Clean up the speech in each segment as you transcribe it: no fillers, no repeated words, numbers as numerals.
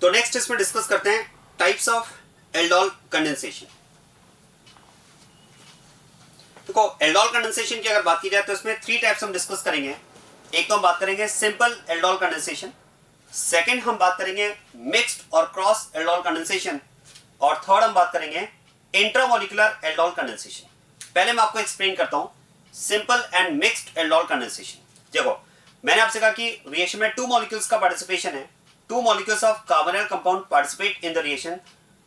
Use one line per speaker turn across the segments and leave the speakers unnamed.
तो नेक्स्ट इसमें डिस्कस करते हैं टाइप्स ऑफ एल्डोल कंडेंसेशन। देखो एल्डोल कंडेंसेशन की अगर बात की जाए तो इसमें 3 टाइप्स हम डिस्कस करेंगे। एक तो हम बात करेंगे सिंपल एल्डोल कंडेंसेशन, सेकंड हम बात करेंगे मिक्स्ड और क्रॉस एल्डोल कंडेंसेशन, और थर्ड हम बात करेंगे इंट्रामोलिकुलर एल्डोल कंडेंसेशन। पहले मैं आपको एक्सप्लेन करता हूं simple and mixed aldol condensation. देखो मैंने आपसे कहा कि रिएक्शन में 2 मॉलिक्यूल्स का पार्टिसिपेशन है। 2 molecules of carbonyl compound participate in the reaction,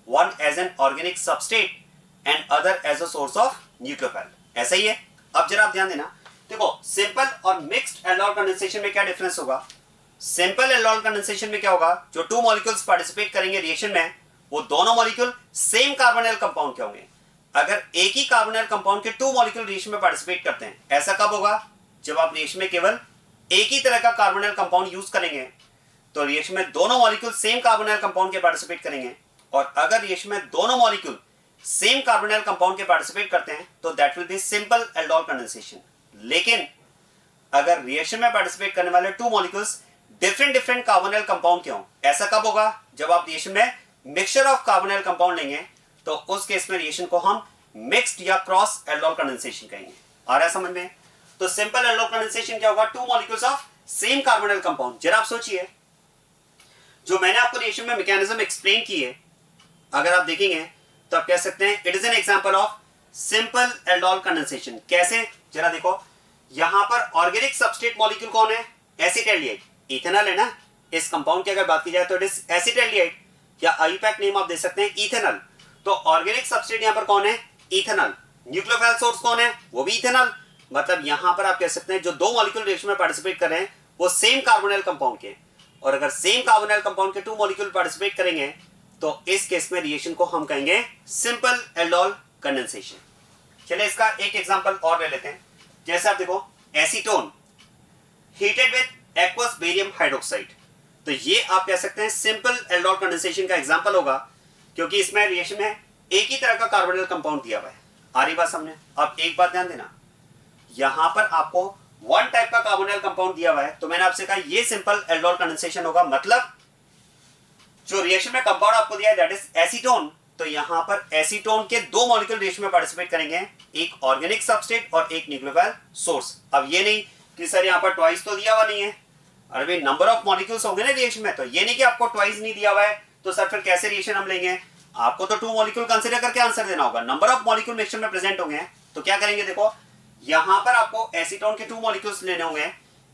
one as an organic substrate and other as a source of nucleophile। ऐसा ही है। अब जरा आप ध्यान देना, देखो सिंपल और मिक्स्ड एल्डोल कंडेंसेशन में क्या डिफरेंस होगा। सिंपल एल्डोल कंडेंसेशन में क्या होगा, जो 2 molecules पार्टिसिपेट करेंगे रिएक्शन में, वो दोनों मॉलिक्यूल सेम कार्बोनिल कंपाउंड के होंगे। अगर एक ही कार्बोनिल कंपाउंड के 2 molecule रिएक्शन में पार्टिसिपेट करते हैं, ऐसा कब होगा, जब आप रिएक्शन में केवल एक ही तरह का कार्बोनिल कंपाउंड यूज करेंगे, तो रिएक्शन में दोनों मॉलिक्यूल सेम कार्बोनिल कंपाउंड के पार्टिसिपेट करेंगे। और अगर रिएक्शन में दोनों मॉलिक्यूल सेम कार्बोनिल कंपाउंड के पार्टिसिपेट करते हैं तो that will be simple aldol condensation. लेकिन अगर रिएक्शन में पार्टिसिपेट करने वाले 2 मॉलिक्यूल्स डिफरेंट कार्बोनिल कंपाउंड के हों, ऐसा कब होगा, जब आप रिएक्शन में मिक्सचर ऑफ कार्बोनिल कंपाउंड लेंगे, तो उस केस में रिएक्शन को हम मिक्स्ड या क्रॉस एल्डोल कंडेंसेशन कहेंगे। आ रहा है समझ में। तो सिंपल एल्डोल कंडेंसेशन क्या होगा, 2 molecules of same carbonyl compound. जरा आप सोचिए, जो मैंने आपको रिएक्शन में मैकेनिज्म एक्सप्लेन की है, अगर आप देखेंगे तो आप कह सकते हैं it is an example of simple aldol condensation. कैसे, जरा देखो, यहां पर ऑर्गेनिक सबस्ट्रेट मॉलिक्यूल कौन है, एसिटाल्डिहाइड, इथेनॉल है ना। इस कंपाउंड की अगर बात की जाए तो इट इज एसिटाल्डिहाइड, या आईपैक नेम आप दे सकते हैं इथेनॉल। तो ऑर्गेनिक सबस्ट्रेट यहां पर कौन है, इथेनॉल। न्यूक्लियोफाइल सोर्स कौन है, वो भी इथेनॉल। मतलब यहां पर आप कह सकते हैं जो 2 मॉलिक्यूल रिएक्शन में पार्टिसिपेट कर रहे हैं वो सेम कार्बोनिल कंपाउंड के, और अगर सेम कार्बोनिल कंपाउंड के 2 मॉलिक्यूल पार्टिसिपेट करेंगे तो इस केस में रिएक्शन को हम कहेंगे सिंपल एल्डोल कंडेंसेशन। चलिए इसका एक एग्जांपल और ले लेते हैं। जैसे आप देखो, acetone heated with aqueous barium hydroxide, तो ये आप कह सकते हैं सिंपल एल्डोल कंडेंसेशन का एग्जांपल होगा, क्योंकि इसमें रिएक्शन में एक ही तरह का कार्बोनिल कंपाउंड दिया हुआ है। आ रही बात सामने। अब एक बात ध्यान देना, यहां पर आपको 1 टाइप का कार्बोनिल कंपाउंड दिया हुआ है, तो मैंने आपसे कहा ये सिंपल एल्डोल कंडेंसेशन होगा। मतलब जो रिएक्शन में कंपाउंड आपको दिया है दैट इज एसीटोन, तो यहां पर एसीटोन के 2 मॉलिक्यूल रिएक्शन में पार्टिसिपेट करेंगे, एक ऑर्गेनिक सबस्ट्रेट और एक न्यूक्लियोफाइल सोर्स। अब ये नहीं कि सर यहां पर ट्वाइस तो दिया हुआ नहीं है, अरे भाई नंबर ऑफ मॉलिक्यूल्स होंगे ना रिएक्शन में, तो ये नहीं कि आपको ट्वाइस नहीं दिया हुआ है तो सर फिर कैसे रिएक्शन हम लेंगे। आपको तो 2 मॉलिक्यूल कंसीडर करके आंसर देना होगा। नंबर ऑफ मॉलिक्यूल मिक्सचर में प्रेजेंट होंगे, तो क्या करेंगे, देखो यहां पर आपको एसीटोन के 2 मॉलिक्यूल्स लेने होंगे,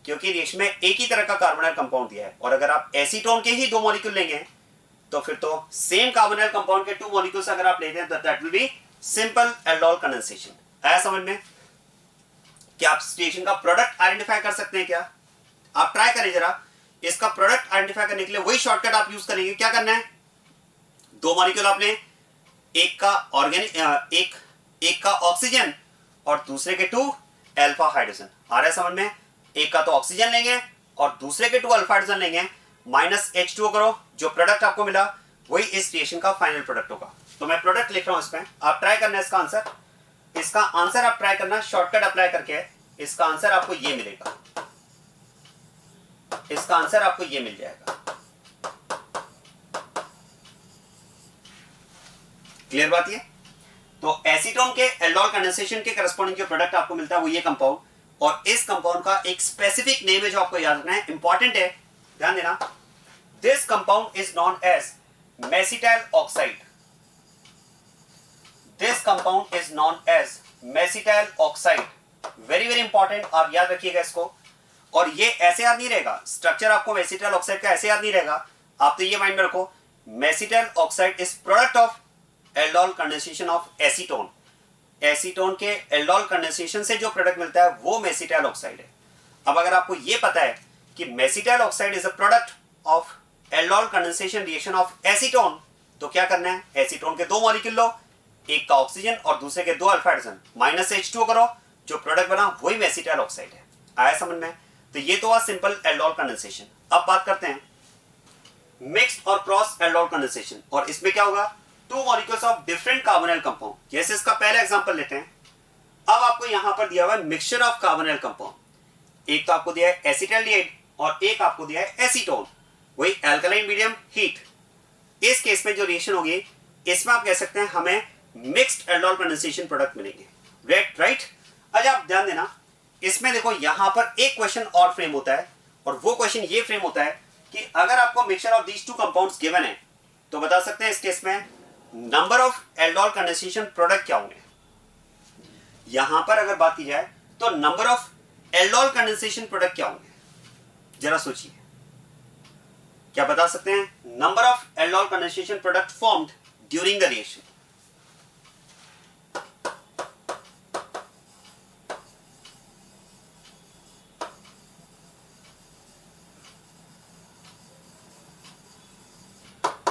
क्योंकि रिएक्शन में एक ही तरह का कार्बोनिल कंपाउंड दिया है। और अगर आप एसीटोन के ही 2 मॉलिक्यूल लेंगे तो फिर तो सेम कार्बोनिल कंपाउंड के 2 मॉलिक्यूल्स अगर आप लेते हैं तो that will be simple aldol condensation. आया समझ में। क्या आप रिएक्शन का प्रोडक्ट आइडेंटिफाई कर सकते हैं क्या, आप ट्राई करें जरा। इसका प्रोडक्ट आइडेंटिफाई करने के लिए वही शॉर्टकट आप यूज करेंगे। क्या करना है, 2 मॉलिक्यूल आपने, एक का ऑर्गेनिक, एक का ऑक्सीजन और दूसरे के 2 अल्फा हाइड्रोजन। आ रहा है समझ में। एक का तो ऑक्सीजन लेंगे और दूसरे के 2 अल्फा हाइड्रोजन लेंगे, माइनस H2O करो, जो प्रोडक्ट आपको मिला वही इस रिएक्शन का फाइनल प्रोडक्ट होगा। तो मैं प्रोडक्ट लिख रहा हूं इसमें, आप ट्राई करना इसका आंसर। इसका आंसर आप ट्राई करना शॉर्टकट अप्लाई करके, इसका आंसर आपको ये मिलेगा, इसका आंसर आपको ये मिल जाएगा। क्लियर बात ये। तो एसीटोन के एल्डोल कंडेंसेशन के करस्पॉन्डिंग जो प्रोडक्ट आपको मिलता है वो ये कंपाउंड, और इस कंपाउंड का एक स्पेसिफिक नेम है जो आपको याद रखना है, इंपॉर्टेंट है, ध्यान देना। This compound is known as mesityl oxide. This compound is known as mesityl oxide. Very very important, आप याद रखिएगा इसको। और ये ऐसे याद नहीं रहेगा, स्ट्रक्चर आपको मेसिटाइल ऑक्साइड का ऐसे याद नहीं रहेगा, आप तो ये माइंड में रखो, mesityl oxide is product of aldol condensation of acetone. Acetone के एल्डोल कंडेंसेशन से जो प्रोडक्ट मिलता है वो मेसिटाइल ऑक्साइड है। अब अगर आपको ये पता है कि mesityl oxide is a product of aldol condensation reaction of acetone, तो क्या करना है, एसीटोन के 2 मॉलिक्यूल लो, एक का ऑक्सीजन और दूसरे के 2 अल्फा हाइड्रोजन, माइनस H2O करो, जो प्रोडक्ट बना वही मेसिटाइल ऑक्साइड है। आया समझ में। तो ये तो हुआ सिंपल एल्डोल कंडेंसेशन। अब बात करते हैं मिक्स्ड और क्रॉस एल्डोल कंडेंसेशन, और इसमें क्या होगा, 2 molecules of different carbonyl compound. जैसे इसका पहला एग्जांपल लेते हैं। अब आपको यहां पर दिया हुआ है मिक्सचर ऑफ कार्बोनिल कंपाउंड, एक तो आपको दिया है एसिटाल्डिहाइड और एक आपको दिया है एसीटोन, वही अल्कलाइन मीडियम हीट। इस केस में जो रिएक्शन होगी इसमें आप कह सकते हैं हमें मिक्स्ड एल्डोल कंडेंसेशन प्रोडक्ट मिलेंगे। राइट। अच्छा आप ध्यान देना, इसमें देखो यहां पर एक क्वेश्चन और फ्रेम होता है, और वो क्वेश्चन ये फ्रेम होता है कि अगर आपको mixture of these two compounds given है तो बता सकते हैं इस केस में number of aldol condensation product क्या होंगे। यहां पर अगर बात की जाए तो number of aldol condensation product क्या होंगे, जरा सोचिए। क्या बता सकते हैं number of aldol condensation product formed during the reaction.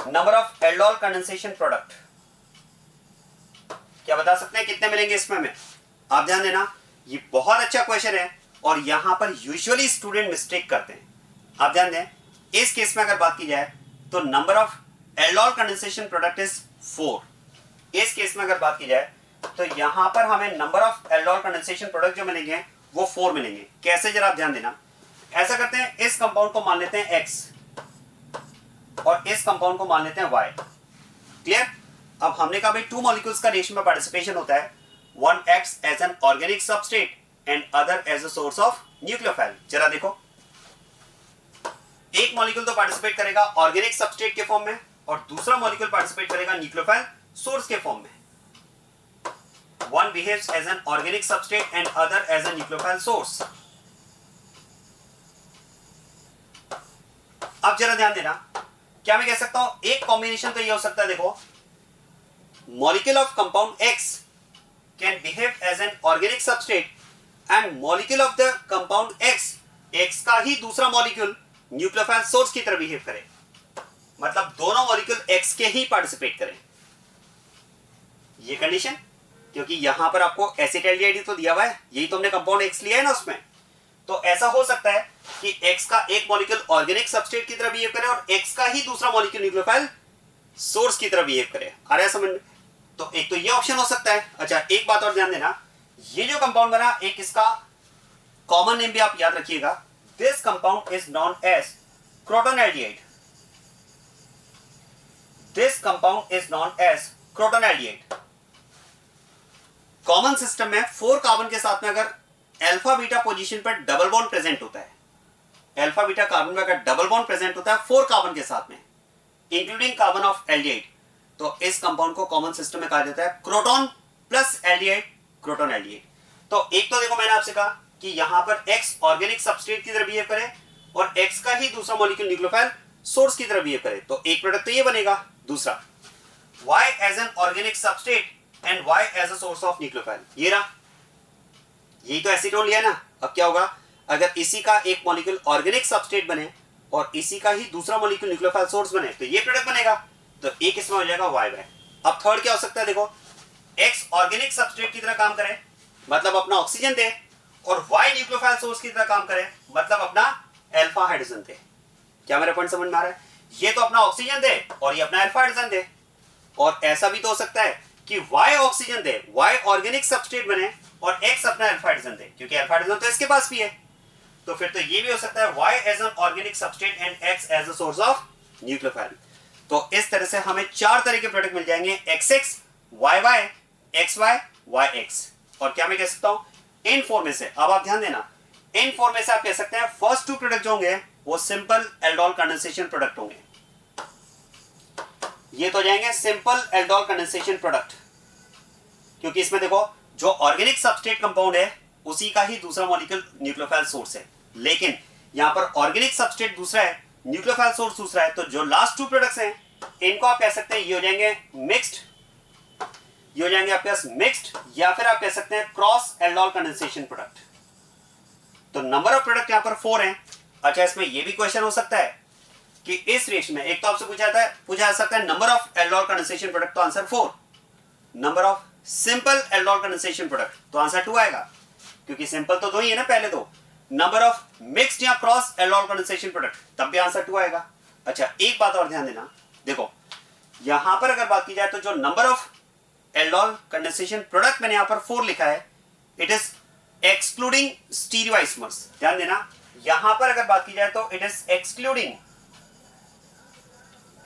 Number of aldol condensation product क्या बता सकते हैं कितने मिलेंगे इसमें हमें। आप ध्यान देना, ये बहुत अच्छा क्वेश्चन है और यहां पर यूजुअली स्टूडेंट मिस्टेक करते हैं। आप ध्यान दें, इस केस में अगर बात की जाए तो number of aldol condensation product is 4। इस केस में अगर बात की जाए तो यहां पर हमें number of aldol condensation product जो मिलेंगे वो 4 मिलेंगे। कैसे, जरा आप ध्यान देना। ऐसा करते हैं, इस कंपाउंड को मान लेते हैं X और इस कंपाउंड को मान लेते हैं Y। क्लियर। अब हमने कहा भाई 2 मॉलिक्यूल्स का रिएक्शन में पार्टिसिपेशन होता है, one acts as an organic substrate and other as a source of nucleophile. जरा देखो, एक मॉलिक्यूल तो पार्टिसिपेट करेगा ऑर्गेनिक सबस्ट्रेट के फॉर्म में और दूसरा मॉलिक्यूल पार्टिसिपेट करेगा न्यूक्लियोफाइल सोर्स के फॉर्म में। One behaves as an organic substrate and other as a nucleophile source. अब जरा ध्यान देना, क्या मैं कह सकता हूं एक कॉम्बिनेशन तो ये हो सकता है, देखो molecule of compound X can behave as an organic substrate and molecule of the compound X का ही दूसरा मॉलिक्यूल न्यूक्लियोफाइल सोर्स की तरह बिहेव करे, मतलब दोनों मॉलिक्यूल X के ही पार्टिसिपेट करें। ये कंडीशन, क्योंकि यहां पर आपको एसिटाइलडीहाइड तो दिया हुआ है, यही तो हमने कंपाउंड X लिया है ना उसमें, तो ऐसा हो सकता है कि X का एक मॉलिक्यूल ऑर्गेनिक सबस्ट्रेट की तरह बिहेव करे और X का ही दूसरा मॉलिक्यूल न्यूक्लियोफाइल सोर्स की तरह बिहेव करे। आ रहा है समझ में? तो एक तो ये ऑप्शन हो सकता है। अच्छा एक बात और ध्यान देना, ये जो कंपाउंड बना, एक इसका कॉमन नेम भी आप याद रखिएगा, this compound is known as crotonaldehyde. This compound is known as crotonaldehyde. Common system में 4 कार्बन के साथ में अगर अल्फा बीटा पोजीशन पर डबल बॉन्ड प्रेजेंट होता है, अल्फा बीटा कार्बन में अगर डबल बॉन्ड प्रेजेंट होता है 4 कार्बन के साथ में इंक्लूडिंग कार्बन ऑफ एल्डिहाइड, तो इस कंपाउंड को कॉमन सिस्टम में कहा जाता है croton plus aldehyde, croton aldehyde. तो एक तो देखो मैंने आपसे कहा कि यहां पर X ऑर्गेनिक सबस्ट्रेट की तरह बिहेव करे और X का ही दूसरा मॉलिक्यूल न्यूक्लियोफाइल सोर्स की तरह बिहेव करे, तो एक प्रोडक्ट तो ये बनेगा। दूसरा Y as an organic substrate and Y as a source of nucleophile, ये रहा, यही तो एसीटोन लिया ना। अब क्या होगा, अगर इसी का एक मॉलिक्यूल ऑर्गेनिक सबस्ट्रेट बने और इसी का ही दूसरा मॉलिक्यूल न्यूक्लियोफाइल सोर्स बने तो ये प्रोडक्ट बनेगा, तो एक इसमें हो जाएगा Y। अब थर्ड क्या हो सकता है, देखो X ऑर्गेनिक सबस्ट्रेट की तरह काम करे मतलब अपना ऑक्सीजन दे, और Y न्यूक्लियोफाइल सोर्स की तरह काम करे मतलब अपना अल्फा हाइड्रोजन दे। क्या मेरा पॉइंट समझ में आ रहा है? ये तो अपना ऑक्सीजन दे और ये अपना अल्फा हाइड्रोजन दे, और ऐसा भी तो हो सकता है कि Y ऑक्सीजन दे, Y ऑर्गेनिक सबस्ट्रेट बने और X अपना अल्फा हाइड्रोजन दे, क्योंकि अल्फा हाइड्रोजन तो इसके पास भी है। तो फिर तो ये भी हो सकता है Y as an organic substrate and X as a source of nucleophile. तो इस तरह से हमें 4 तरह के प्रोडक्ट मिल जाएंगे, XX, YY, XY, YX। और क्या मैं कह सकता हूं इन 4 में से, अब आप ध्यान देना, इन 4 में से आप कह सकते हैं फर्स्ट 2 प्रोडक्ट जो होंगे वो सिंपल एल्डोल कंडेंसेशन प्रोडक्ट होंगे। ये तो जाएंगे सिंपल एल्डोल कंडेंसेशन प्रोडक्ट, क्योंकि इसमें देखो जो ऑर्गेनिक सबस्ट्रेट कंपाउंड है उसी का ही दूसरा मॉलिक्यूल न्यूक्लियोफाइल सोर्स है, लेकिन यहां पर ऑर्गेनिक सबस्ट्रेट दूसरा है, न्यूक्लियोफाइल सोर्स दूसरा है, तो जो लास्ट 2 प्रोडक्ट्स हैं इनको आप कह सकते हैं ये हो जाएंगे मिक्स्ड, ये हो जाएंगे आपके पास मिक्स्ड, या फिर आप कह सकते हैं क्रॉस एल्डोल कंडेंसेशन प्रोडक्ट। तो नंबर ऑफ प्रोडक्ट यहां पर 4 हैं। अच्छा इसमें ये भी क्वेश्चन हो सकता है कि इस रिएक्शन में एक तो आपसे पूछा जा सकता है number of aldol condensation product, तो answer 4। Number of simple aldol condensation product, तो आंसर 2 आएगा, क्योंकि सिंपल तो 2 ही है ना पहले दो। नंबर ऑफ मिक्स्ड या क्रॉस एल्डोल कंडेंसेशन प्रोडक्ट, तब भी आंसर 2 आएगा। अच्छा एक बात और ध्यान देना, देखो यहां पर अगर बात की जाए तो जो number of aldol condensation product मैंने यहां पर 4 लिखा है, इट इज एक्सक्लूडिंग स्टीरियोआइसोमर्स। ध्यान देना, यहां पर अगर बात की जाए तो it is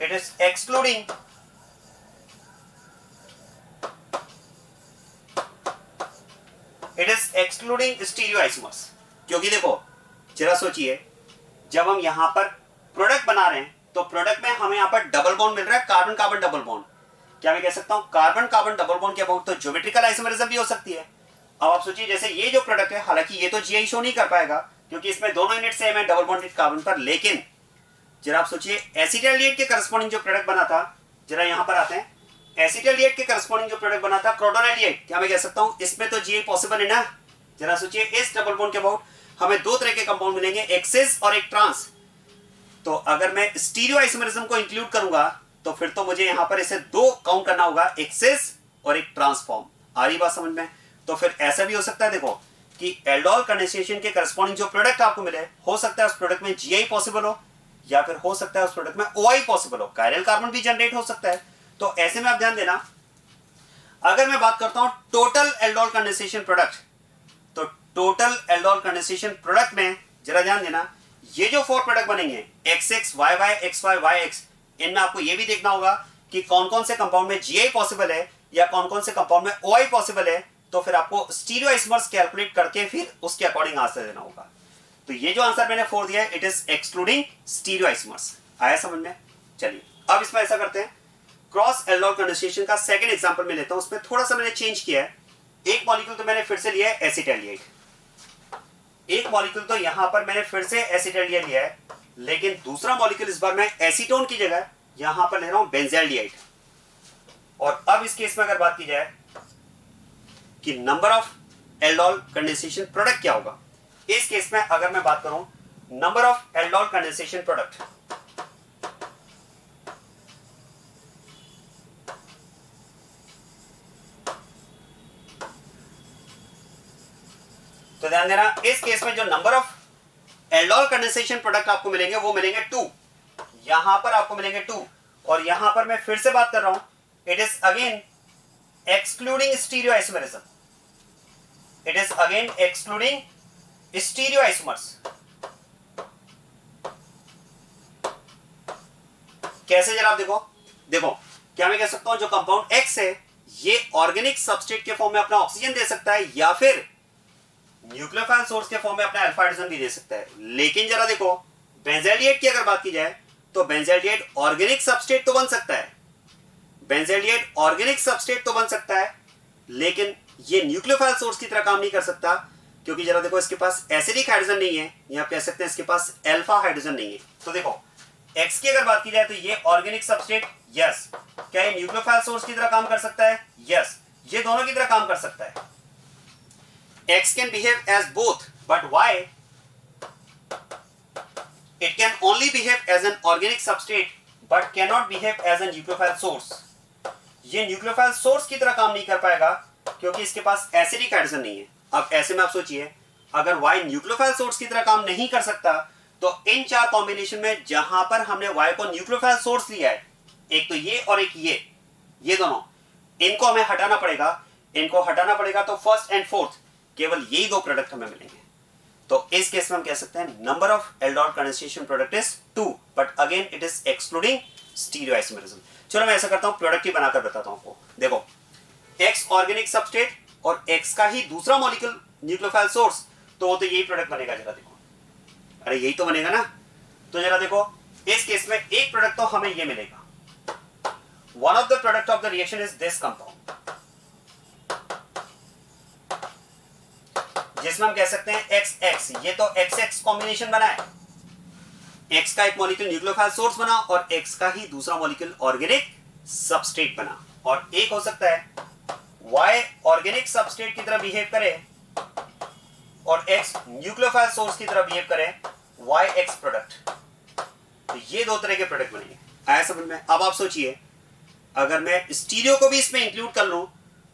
it is excluding stereoisomers. क्योंकि देखो जरा सोचिए, जब हम यहां पर प्रोडक्ट बना रहे हैं तो प्रोडक्ट में हमें यहां पर डबल बॉन्ड मिल रहा है, कार्बन कार्बन डबल बॉन्ड। क्या मैं कह सकता हूं कार्बन कार्बन डबल बॉन्ड के अबाउट तो ज्योमेट्रिकल आइसोमरिज्म भी हो सकती है। अब आप सोचिए जैसे ये जो प्रोडक्ट है, हालांकि ये तो जीआई शो नहीं कर पाएगा क्योंकि इसमें दोनों यूनिट सेम है डबल बॉन्डेड कार्बन पर, लेकिन जरा आप सोचिए एसिटाल्डिहाइड के करस्पॉन्डिंग जो प्रोडक्ट बना था, जरा यहां पर आते हैं, एसिटाल्डिहाइड के करस्पॉन्डिंग जो प्रोडक्ट बना था क्रोटोनाल्डिहाइड, क्या मैं कह सकता हूं इसमें तो जीआई पॉसिबल है ना। जरा सोचिए इस डबल बॉन्ड के अबाउट हमें दो तरह के कंपाउंड मिलेंगे, एक सिस और एक ट्रांस। तो अगर मैं स्टीरियो आइसोमरिज्म को इंक्लूड करूंगा तो फिर तो मुझे यहां पर इसे दो काउंट करना होगा, एक सिस और एक ट्रांसफॉर्म। आ रही बात समझ में? तो फिर ऐसा भी हो सकता है देखो कि एल्डोल कंडेंसेशन के करस्पॉन्डिंग जो प्रोडक्ट आपको मिले, हो सकता है उस प्रोडक्ट में जीआई पॉसिबल हो या फिर हो सकता है उस प्रोडक्ट में ओआई पॉसिबल हो, कायरल कार्बन भी जनरेट हो सकता है। तो ऐसे में आप ध्यान देना, अगर मैं बात करता हूं टोटल एल्डोल कंडेंसेशन प्रोडक्ट, तो टोटल एल्डोल कंडेंसेशन प्रोडक्ट में जरा ध्यान देना, ये जो फोर प्रोडक्ट बनेंगे XX YY XY YX, इनमें आपको ये भी देखना होगा कि कौन कौन से कंपाउंड में जीआई पॉसिबल है या कौन कौन से कंपाउंड में ओआई पॉसिबल है। तो फिर आपको स्टीरियोआइसोमर्स कैलकुलेट करके फिर उसके अकॉर्डिंग आंसर देना होगा। तो ये जो आंसर मैंने 4 दिया है, इट इज एक्सक्लूडिंग स्टीरियोआइसोमर्स। आया समझ में? चलिए अब इसमें ऐसा करते हैं, क्रॉस एल्डोल कंडेंसेशन का सेकंड एग्जांपल में लेता हूं। उसमें थोड़ा सा मैंने चेंज किया है, एक मॉलिक्यूल तो मैंने फिर से लिया है एसिटाल्डिहाइड, एक मॉलिक्यूल तो यहां पर मैंने फिर से एसिटाल्डिहाइड लिया है, लेकिन दूसरा मॉलिक्यूल इस बार मैं एसीटोन की जगह यहां पर ले रहा हूं बेंजाल्डिहाइड। और अब इस केस में अगर बात की जाए कि number of aldol condensation product क्या होगा, इस केस में अगर मैं बात करूं number of aldol condensation product, तो ध्यान देना इस केस में जो number of aldol condensation product आपको मिलेंगे वो मिलेंगे 2, यहां पर आपको मिलेंगे 2, और यहां पर मैं फिर से बात कर रहा हूं, it is again excluding stereoisomerism, it is again excluding stereoisomers. कैसे जरा आप देखो क्या मैं कह सकता हूं जो कंपाउंड X है ये ऑर्गेनिक सबस्ट्रेट के फॉर्म में अपना ऑक्सीजन दे सकता है या फिर न्यूक्लियोफाइल सोर्स के फॉर्म में अपना अल्फा हाइड्रोजन भी दे सकता है। लेकिन जरा देखो बेंजाल्डिहाइड की अगर बात की जाए तो बेंजाल्डिहाइड ऑर्गेनिक सबस्ट्रेट तो बन सकता है, बेंजाल्डिहाइड ऑर्गेनिक सबस्ट्रेट तो बन सकता है, लेकिन ये न्यूक्लियोफाइल सोर्स की तरह काम नहीं कर सकता, क्योंकि जरा देखो इसके पास एसिडिक हाइड्रोजन नहीं है, या आप कह सकते हैं इसके पास अल्फा हाइड्रोजन नहीं है। तो देखो X की अगर बात की जाए तो ये ऑर्गेनिक सबस्ट्रेट, यस। क्या ये न्यूक्लियोफाइल सोर्स की तरह काम कर सकता है? यस, ये दोनों की तरह काम कर सकता है। X can behave as both, but why? It can only behave as an organic substrate, but cannot behave as a nucleophile source. ये न्यूक्लियोफाइल सोर्स की तरह काम नहीं कर पाएगा क्योंकि इसके पास एसिडिक हाइड्रोजन नहीं है। अब ऐसे में आप सोचिए अगर Y न्यूक्लियोफाइल सोर्स की तरह काम नहीं कर सकता तो इन चार कॉम्बिनेशन में जहां पर हमने Y को न्यूक्लियोफाइल सोर्स लिया है, एक तो ये और एक ये दोनों, इनको हमें हटाना पड़ेगा, इनको हटाना पड़ेगा, तो फर्स्ट एंड फोर्थ केवल यही दो प्रोडक्ट हमें मिलेंगे। तो इस केस में हम कह सकते हैं number of aldol condensation product is 2, but again it is excluding stereoisomerism. चलो मैं ऐसा करता हूं, प्रोडक्ट ही बनाकर बताता हूं आपको। देखो X ऑर्गेनिक सबस्ट्रेट और X का ही दूसरा मॉलिक्यूल न्यूक्लियोफाइल सोर्स, तो वो तो यही प्रोडक्ट बनेगा। जरा देखो, अरे यही तो बनेगा ना। तो जरा देखो इस केस में एक प्रोडक्ट तो हमें ये मिलेगा, one of the product of the reaction is this compound, जिसमें हम कह सकते हैं XX, ये तो XX कॉम्बिनेशन बना है, X का एक मॉलिक्यूल न्यूक्लियोफाइल सोर्स बना और X का ही दूसरा मॉलिक्यूल ऑर्गेनिक सबस्ट्रेट बना। और एक हो सकता है Y ऑर्गेनिक सबस्ट्रेट की तरह बिहेव करे और X न्यूक्लियोफाइल सोर्स की तरह बिहेव करे, YX प्रोडक्ट। तो ये दो तरह के प्रोडक्ट बनेंगे। आया समझ में? अब आप सोचिए अगर मैं स्टीरियो को भी इसमें इंक्लूड कर लूं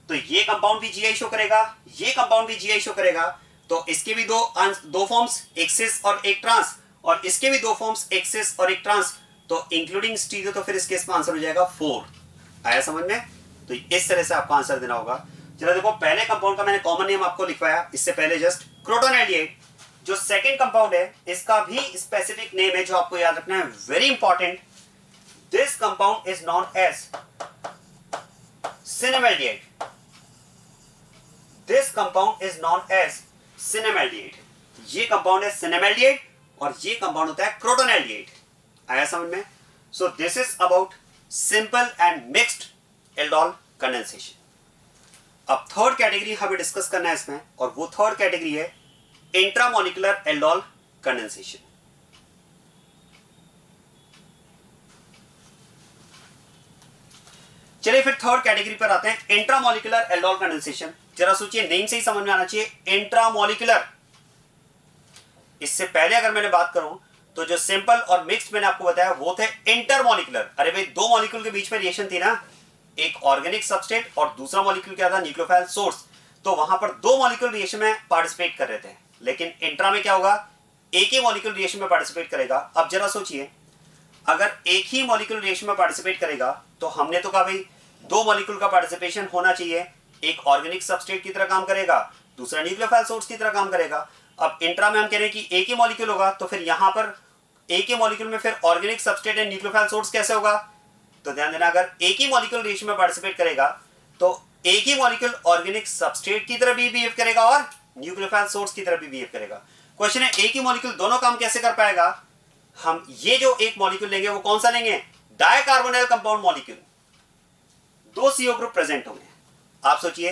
तो ये कंपाउंड भी जीआई शो करेगा, ये कंपाउंड भी जीआई शो करेगा, तो इसके भी दो फॉर्म्स, एक सिस और एक ट्रांस, और इसके भी दो फॉर्म्स, एक सिस और एक ट्रांस, तो इंक्लूडिंग स्टीरियो, तो फिर इस केस में आंसर हो जाएगा 4। आया समझ में? तो इस तरह से आपको आंसर देना होगा। चलो देखो पहले कंपाउंड का मैंने कॉमन नेम आपको लिखवाया, इससे पहले जस्ट क्रोटोनाल्डिहाइड। जो सेकंड कंपाउंड है इसका भी स्पेसिफिक नेम है जो आपको याद रखना है, very important, this compound is known as cinnamaldehyde. This compound is known as cinnamaldehyde. ये कंपाउंड है सिनेमैल्डिहाइड और ये कंपाउंड होता है क्रोटोनैल्डिहाइड। आया समझ में? सो this is about simple and mixed aldol condensation. अब थर्ड कैटेगरी हमें डिस्कस करना है इसमें, और वो थर्ड कैटेगरी है इंट्रामोलिकुलर एल्डोल कंडेंसेशन। चलिए फिर थर्ड कैटेगरी पर आते हैं, इंट्रामोलिकुलर एल्डोल कंडेंसेशन। जरा सोचिए, नेम से ही समझ में आना चाहिए इंट्रामोलिकुलर। इससे पहले अगर मैंने बात करूं तो जो सिंपल और मिक्स्ड मैंने आपको बताया वो थे इंटरमोलिकुलर। अरे भाई, दो मॉलिक्यूल के बीच में रिएक्शन थी ना, एक ऑर्गेनिक सबस्ट्रेट और दूसरा मॉलिक्यूल क्या था, न्यूक्लियोफाइल सोर्स। तो वहां पर दो मॉलिक्यूल रिएक्शन में पार्टिसिपेट कर रहे थे, लेकिन इंट्रा में क्या होगा, एक ही मॉलिक्यूल रिएक्शन में पार्टिसिपेट करेगा। अब जरा सोचिए, अगर एक ही मॉलिक्यूल रिएक्शन में पार्टिसिपेट करेगा तो हमने तो कहा भाई दो मॉलिक्यूल का पार्टिसिपेशन होना चाहिए, एक ऑर्गेनिक सबस्ट्रेट की तरह काम करेगा, दूसरा न्यूक्लियोफाइल सोर्स की तरह काम करेगा। अब इंट्रा में हम कह रहे हैं कि एक ही मॉलिक्यूल होगा, तो फिर यहां पर एक ही मॉलिक्यूल में फिर organic substrate and nucleophile source कैसे होगा? तो ध्यान देना, अगर एक ही मॉलिक्यूल रिएक्शन में पार्टिसिपेट करेगा तो एक ही मॉलिक्यूल ऑर्गेनिक सबस्ट्रेट की तरह भी बिहेव करेगा और न्यूक्लियोफाइल सोर्स की तरह भी बिहेव करेगा। क्वेश्चन है, एक ही मॉलिक्यूल दोनों काम कैसे कर पाएगा? हम ये जो एक मॉलिक्यूल लेंगे वो कौन सा लेंगे, डाइकार्बोनाइल कंपाउंड मॉलिक्यूल, दो सीओ ग्रुप प्रेजेंट होंगे। आप सोचिए,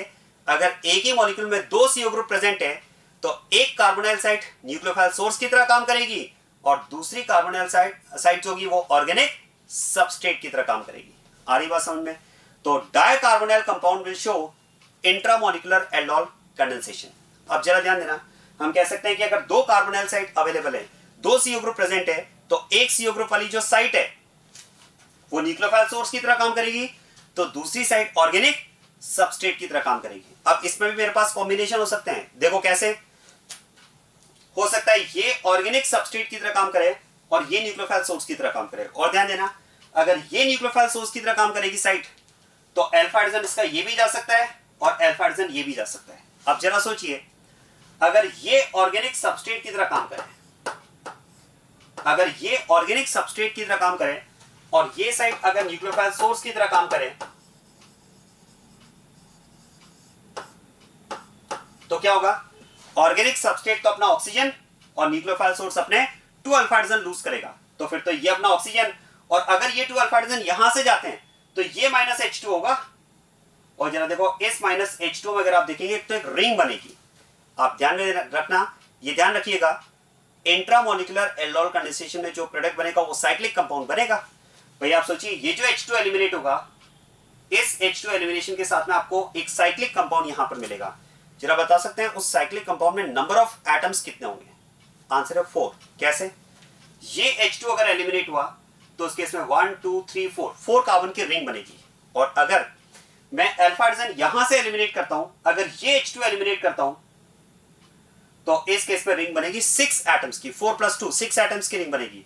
अगर एक ही मॉलिक्यूल में दो सीओ ग्रुप प्रेजेंट है तो एक कार्बोनाइल साइट न्यूक्लियोफाइल सोर्स की तरह काम करेगी और दूसरी कार्बोनाइल साइट जो होगी वो ऑर्गेनिक सबस्ट्रेट की तरह काम करेगी। आ रही बात समझ में? तो dicarbonyl compound will show intramolecular aldol condensation. अब जरा ध्यान देना, हम कह सकते हैं कि अगर दो कार्बोनाइल साइट अवेलेबल है, दो सीओ ग्रुप प्रेजेंट है, तो एक सीओ ग्रुप वाली जो साइट है वो न्यूक्लियोफाइल सोर्स की तरह काम करेगी, तो दूसरी साइट ऑर्गेनिक सबस्ट्रेट की तरह काम करेगी। अब इसमें भी मेरे पास कॉम्बिनेशन हो सकते हैं। देखो कैसे हो सकता है, ये ऑर्गेनिक सबस्ट्रेट की तरह काम करे और ये न्यूक्लियोफाइल सोर्स की तरह काम करे। और ध्यान देना, अगर ये न्यूक्लियोफाइल सोर्स की तरह काम करेगी साइट, तो अल्फा हाइड्रोजन इसका ये भी जा सकता है और अल्फा हाइड्रोजन ये भी जा सकता है। अब जरा सोचिए, अगर ये ऑर्गेनिक सबस्ट्रेट की तरह काम करे, अगर ये ऑर्गेनिक सबस्ट्रेट की तरह काम करे और ये साइट अगर न्यूक्लियोफाइल सोर्स की तरह काम करे, तो क्या होगा, ऑर्गेनिक सबस्ट्रेट तो अपना ऑक्सीजन और न्यूक्लियोफाइल सोर्स अपने 2 अल्फा हाइड्रोजन लूज करेगा। तो फिर तो ये अपना ऑक्सीजन, और अगर ये 2 अल्फा हाइड्रोजन यहां से जाते हैं तो ये माइनस H2 होगा। और जरा देखो, इस माइनस H2 में अगर आप देखेंगे तो एक रिंग बनेगी। आप ध्यान में रखना, ये ध्यान रखिएगा, इंट्रामोलिकुलर एल्डोल कंडेंसेशन में जो प्रोडक्ट बनेगा वो साइक्लिक कंपाउंड बनेगा। भाई आप सोचिए, ये जो H2 एलिमिनेट होगा, इस H2 एलिमिनेशन के साथ में आपको एक साइक्लिक कंपाउंड यहां पर मिलेगा। जरा बता सकते हैं उस साइक्लिक कंपाउंड में नंबर ऑफ एटम्स कितने होंगे? आंसर है 4। कैसे? ये H2 अगर एलिमिनेट हुआ तो उसके इसमें 1 2 3 4 कार्बन की रिंग बनेगी। और अगर मैं अल्फा हाइड्रोजन यहां से एलिमिनेट करता हूं, अगर ये H2 एलिमिनेट करता हूं, तो इस केस में रिंग बनेगी 6 एटम्स की, 4 + 2 6 एटम्स की रिंग बनेगी।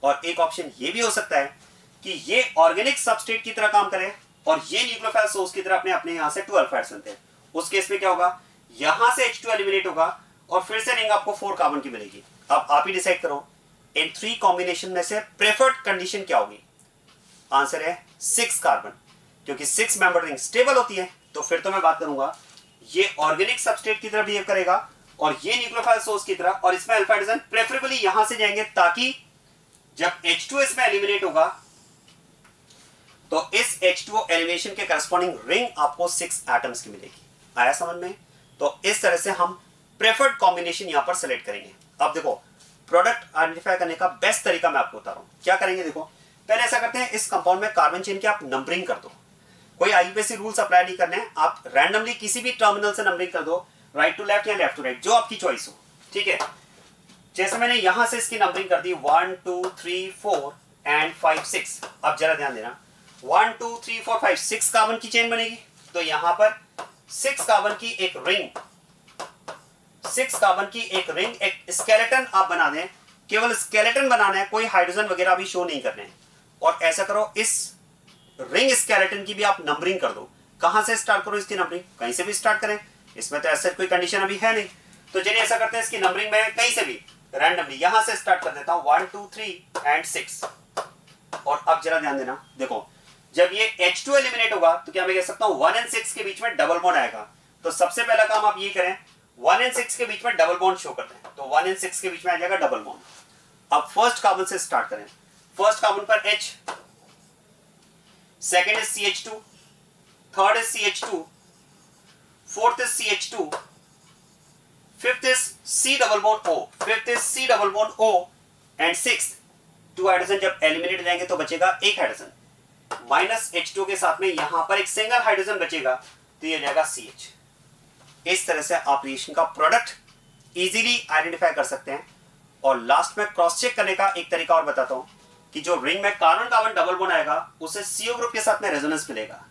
और एक ऑप्शन ये भी हो सकता है कि ये ऑर्गेनिक सबस्ट्रेट की तरह काम करे और ये न्यूक्लियोफाइल सोर्स की तरह अपने यहां से 2 अल्फा हाइड्रोजन थे। उस केस में क्या होगा, यहां से H2 एलिमिनेट होगा और फिर से रिंग आपको 4 कार्बन की मिलेगी। अब आप ही डिसाइड करो, इन 3 कॉम्बिनेशन में से प्रेफर्ड कंडीशन क्या होगी? आंसर है 6 कार्बन, क्योंकि 6 मेंबर रिंग स्टेबल होती है। तो फिर तो मैं बात करूंगा, ये ऑर्गेनिक सबस्ट्रेट की तरह बिहेव करेगा और ये न्यूक्लियोफाइल सोर्स की तरह, और इसमें अल्फा हाइड्रोजन प्रेफरेबली यहां से जाएंगे, ताकि जब H2 इसमें एलिमिनेट होगा तो इस H2O एलिमिनेशन के करस्पॉन्डिंग रिंग आपको 6 एटम्स की मिलेगी। आया समझ में? तो इस तरह से हम प्रेफर्ड कॉम्बिनेशन यहां पर सेलेक्ट करेंगे। अब देखो, प्रोडक्ट आइडेंटिफाई करने का बेस्ट तरीका मैं आपको बता रहा हूं। क्या करेंगे, देखो पहले ऐसा करते हैं, इस कंपाउंड में कार्बन चेन की आप नंबरिंग कर दो। कोई आईयूपीएसी रूल्स अप्लाई नहीं करने हैं, आप रैंडमली किसी भी टर्मिनल से नंबरिंग कर दो, राइट टू लेफ्ट या लेफ्ट टू राइट, जो आपकी चॉइस हो। ठीक है, जैसे मैंने यहां से इसकी नंबरिंग कर दी 1 2 3 4 एंड 5 6। अब जरा ध्यान देना, 1 2 3 4 5 6 कार्बन की चेन बनेगी। तो यहां पर 6 कार्बन की एक रिंग, 6 कार्बन की एक रिंग, एक स्केलेटन आप बना दें। केवल स्केलेटन बनाना है, कोई हाइड्रोजन वगैरह भी शो नहीं करने हैं। और ऐसा करो, इस रिंग स्केलेटन की भी आप नंबरिंग कर दो। कहां से स्टार्ट करो इसकी नंबरिंग? कहीं से भी स्टार्ट करें, इसमें तो ऐसा कोई कंडीशन अभी है नहीं। तो चलिए ऐसा करते हैं, इसकी नंबरिंग में कहीं से भी रैंडमली यहां से स्टार्ट कर देता हूं, 1 2 3 एंड 6। और अब जरा ध्यान देना, देखो जब ये H2 एलिमिनेट होगा तो क्या मैं कह सकता हूं 1 and 6 के बीच में डबल बॉन्ड आएगा। तो सबसे पहला काम आप ये करें, 1 and 6 के बीच में डबल बॉन्ड शो करते हैं, तो 1 and 6 के बीच में आ जाएगा डबल बॉन्ड। अब फर्स्ट कार्बन से स्टार्ट करें, फर्स्ट कार्बन पर H, second is CH2, third is CH2, fourth is CH2, fifth is C double bond O, fifth is C double bond O and sixth 2 hydrogen जब eliminate हो जाएंगे तो बचेगा एक hydrogen, minus H2 के साथ में यहां पर एक सिंगल हाइड्रोजन बचेगा तो ये जाएगा CH। इस तरह से आप रिएक्शन का प्रोडक्ट इजीली आइडेंटिफाई कर सकते हैं। और लास्ट में क्रॉस चेक करने का एक तरीका और बताता हूं कि जो रिंग में कार्बन कार्बन डबल बॉन्ड आएगा उसे CO ग्रुप के साथ में रेजोनेंस मिलेगा।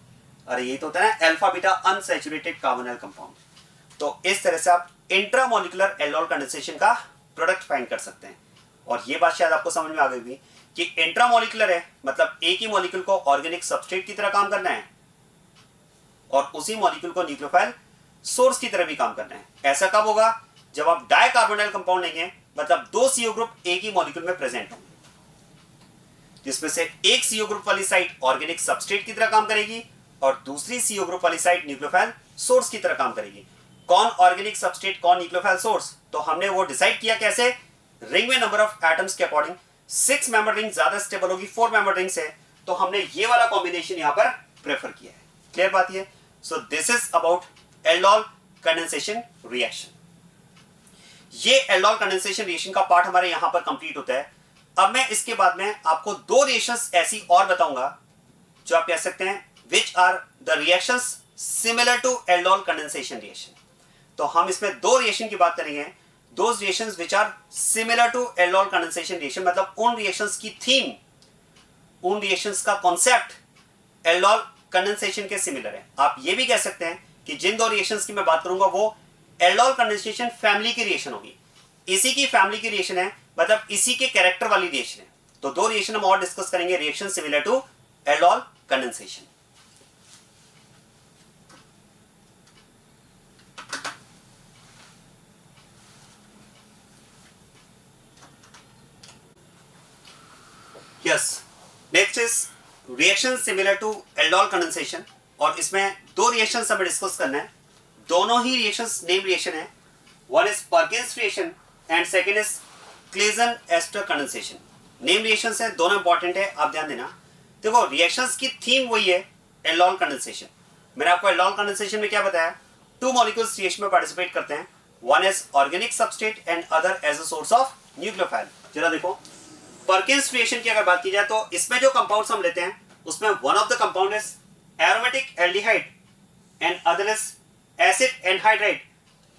अरे ये तो होता है ना alpha beta unsaturated carbonyl compound. तो इस तरह से आप इंट्रामोलिकुलर एल्डोल कंडेंसेशन का प्रोडक्ट फाइंड कर सकते हैं। और ये बात शायद आपको समझ में आ गई होगी कि इंट्रामोलिकुलर है मतलब एक ही मॉलिक्यूल को ऑर्गेनिक सबस्ट्रेट की तरह काम करना है और उसी मॉलिक्यूल को न्यूक्लियोफाइल सोर्स की तरह भी काम करना है। ऐसा कब होगा? जब आप डाइकार्बोनाइल कंपाउंड लेंगे, मतलब दो CO ग्रुप एक ही मॉलिक्यूल में प्रेजेंट होंगे, जिसमें से एक CO ग्रुप वाली साइट ऑर्गेनिक सबस्ट्रेट की तरह काम करेगी और दूसरी CO ग्रुप वाली साइट न्यूक्लियोफाइल सोर्स की तरह काम करेगी। कौन ऑर्गेनिक सबस्ट्रेट, कौन न्यूक्लियोफाइल सोर्स, तो हमने वो डिसाइड किया कैसे? रिंग में नंबर ऑफ एटम्स के अकॉर्डिंग 6 मेंबर रिंग ज्यादा स्टेबल होगी 4 मेंबर रिंग से, तो हमने ये वाला कॉम्बिनेशन यहां पर प्रेफर किया है। क्लियर बात ये? So this is about aldol condensation reaction. ये एल्डोल कंडेंसेशन रिएक्शन का पार्ट हमारे यहां पर कंप्लीट होता है। अब मैं इसके बाद में आपको दो रिएक्शंस ऐसी और बताऊंगा जो आप कह सकते हैं which are the reactions similar to aldol condensation reaction. तो हम इसमें दो रिएक्शन की बात करेंगे, those reactions which are similar to aldol condensation reaction, मतलब उन reactions की थीम, उन reactions का कॉन्सेप्ट aldol condensation के सिमिलर है। आप ये भी कह सकते हैं कि जिन दो reactions की मैं बात करूंगा वो aldol condensation फैमिली की रिएक्शन होगी, इसी की फैमिली की रिएक्शन है, मतलब इसी के कैरेक्टर वाली रिएक्शन है। तो दो रिएक्शन हम और डिस्कस करेंगे, reaction similar to aldol condensation। Yes, next is reaction similar to aldol condensation और इसमें दो रिएक्शंस हमें डिस्कस करना है। दोनों ही रिएक्शंस नेम रिएक्शन है, one is Perkins reaction and second is Claisen ester condensation. Name reactions है, दोनों इंपॉर्टेंट है, आप ध्यान देना। देखो रिएक्शंस की थीम वही है एल्डोल कंडेंसेशन। मैंने आपको एल्डोल कंडेंसेशन में क्या बताया? टू मॉलिक्यूल्स रिएक्शन में पार्टिसिपेट करते हैं, one is organic substrate and other as a source of nucleophile. जरा देखो परकिंस रिएक्शन की अगर बात की जाए तो इसमें जो कंपाउंड्स हम लेते हैं उसमें one of the compound is aromatic aldehyde and other is acid anhydride.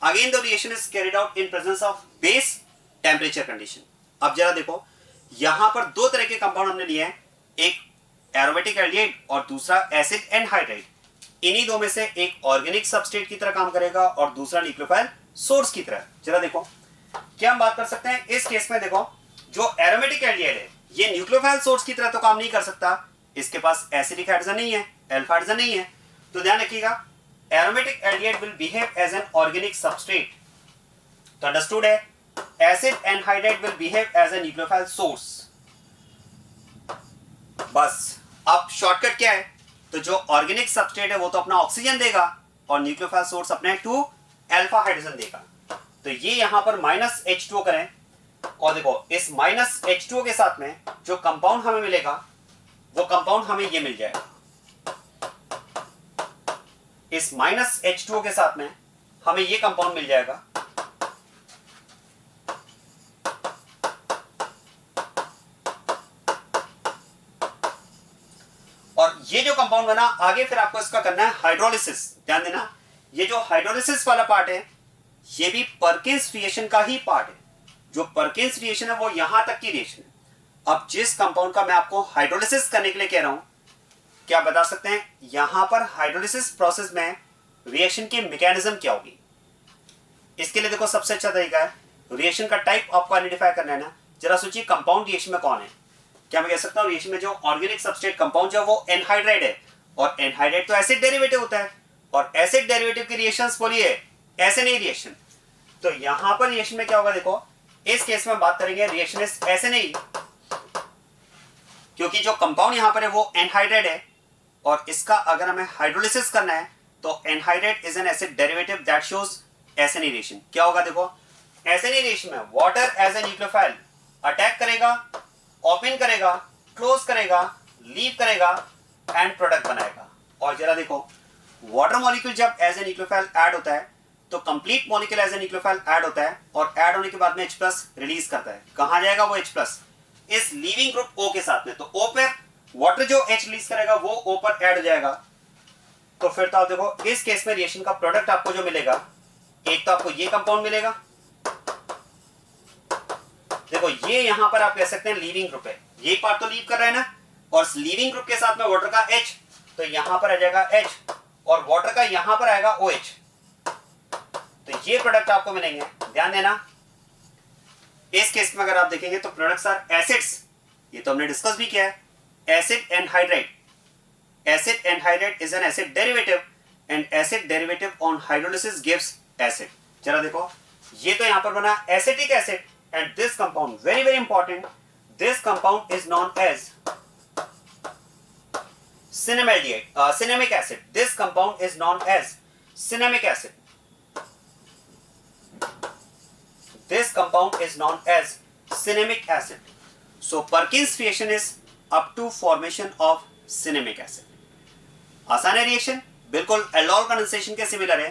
Again the reaction is carried out in presence of base temperature condition. अब जरा देखो यहां पर दो तरह के कंपाउंड हमने लिए हैं, एक एरोमेटिक एल्डिहाइड और दूसरा एसिड एनहाइड्राइड। इन्हीं दो में से एक ऑर्गेनिक सबस्ट्रेट की तरह काम करेगा और दूसरा न्यूक्लियोफाइल सोर्स की तरह। जरा देखो क्या हम बात कर सकते हैं इस केस में। देखो जो एरोमेटिक एल्डिहाइड है ये न्यूक्लियोफाइल सोर्स की तरह तो काम नहीं कर सकता, इसके पास एसिडिक हाइड्रोजन नहीं है, अल्फा हाइड्रोजन नहीं है, तो ध्यान रखिएगा aromatic aldehyde will behave as an organic substrate. तो अंडरस्टूड है, acid anhydride will behave as a nucleophile source. बस अब शॉर्टकट क्या है? तो जो ऑर्गेनिक सबस्ट्रेट है वो तो अपना ऑक्सीजन देगा और न्यूक्लियोफाइल सोर्स अपने 2 अल्फा हाइड्रोजन देगा। तो ये यहां पर माइनस H2 करें और देखो इस माइनस H2O के साथ में जो कंपाउंड हमें मिलेगा वो कंपाउंड हमें ये मिल जाएगा। इस माइनस H2O के साथ में हमें ये कंपाउंड मिल जाएगा। और ये जो कंपाउंड बना आगे फिर आपको इसका करना है हाइड्रोलिसिस। ध्यान देना ये जो हाइड्रोलिसिस वाला पार्ट है ये भी परकिंस रिएक्शन का ही पार्ट है। जो परकिंस रिएक्शन है वो यहां तक की रिएक्शन है। अब जिस कंपाउंड का मैं आपको हाइड्रोलिसिस करने के लिए कह रहा हूं, क्या बता सकते हैं यहां पर हाइड्रोलिसिस प्रोसेस में रिएक्शन की मैकेनिज्म क्या होगी? इसके लिए देखो सबसे अच्छा तरीका है रिएक्शन का टाइप आपको आइडेंटिफाई करना है ना। जरा सोचिए कंपाउंड रिएक्शन में कौन है? क्या मैं कह सकता हूं रिएक्शन में जो ऑर्गेनिक सबस्ट्रेट कंपाउंड जो वो एनहाइड्राइड है और एनहाइड्राइड तो एसिड डेरिवेटिव होता है और एसिड डेरिवेटिव की रिएक्शंस बोलिए ऐसे नहीं रिएक्शन। तो यहां पर रिएक्शन में क्या होगा? देखो इस केस में बात करेंगे रिएक्शन इज SNA क्योंकि जो कंपाउंड यहां पर है वो एनहाइड्राइड है और इसका अगर हमें हाइड्रोलिसिस करना है तो anhydride is an acid derivative that shows एसिनी रिएक्शन। क्या होगा देखो, एसिनी रिएक्शन में water as a nucleophile attack करेगा, ओपन करेगा, क्लोज करेगा, लीव करेगा एंड प्रोडक्ट बनाएगा। और जरा देखो, वाटर मॉलिक्यूल जब एज ए न्यूक्लियोफाइल ऐड होता है तो complete molecule as a nucleophile add होता है और ऐड होने के बाद में H+ रिलीज करता है। कहां जाएगा वो H+? इस लीविंग ग्रुप O के साथ में। तो O पर वाटर जो H रिलीज करेगा वो O पर ऐड हो जाएगा। तो फिर तो आप देखो, इस केस में रिएक्शन का प्रोडक्ट आपको जो मिलेगा, एक तो आपको ये कंपाउंड मिलेगा, देखो ये यहां पर आप कह सकते हैं लीविंग ग्रुप है, ये पार्ट तो लीव कर रहा है ना, और लीविंग ग्रुप के साथ में वाटर का H, तो यहां पर आ जाएगा H और वाटर का यहां पर आएगा OH। तो ये प्रोडक्ट आपको मिलेंगे। ध्यान देना, इस केस में अगर आप देखेंगे तो प्रोडक्ट्स आर एसिड्स, ये तो हमने डिस्कस भी किया है, acid anhydride. Acid anhydride is an acid derivative and acid derivative on hydrolysis gives acid. जरा देखो, ये तो यहां पर बना acetic acid and this compound, very very important, this compound is known as cinnamic acid. This compound is known as cinnamic acid. This compound is known as cinnamic acid. So Perkins reaction is up to formation of cinnamic acid. आसान है reaction, बिल्कुल aldol condensation के similar है।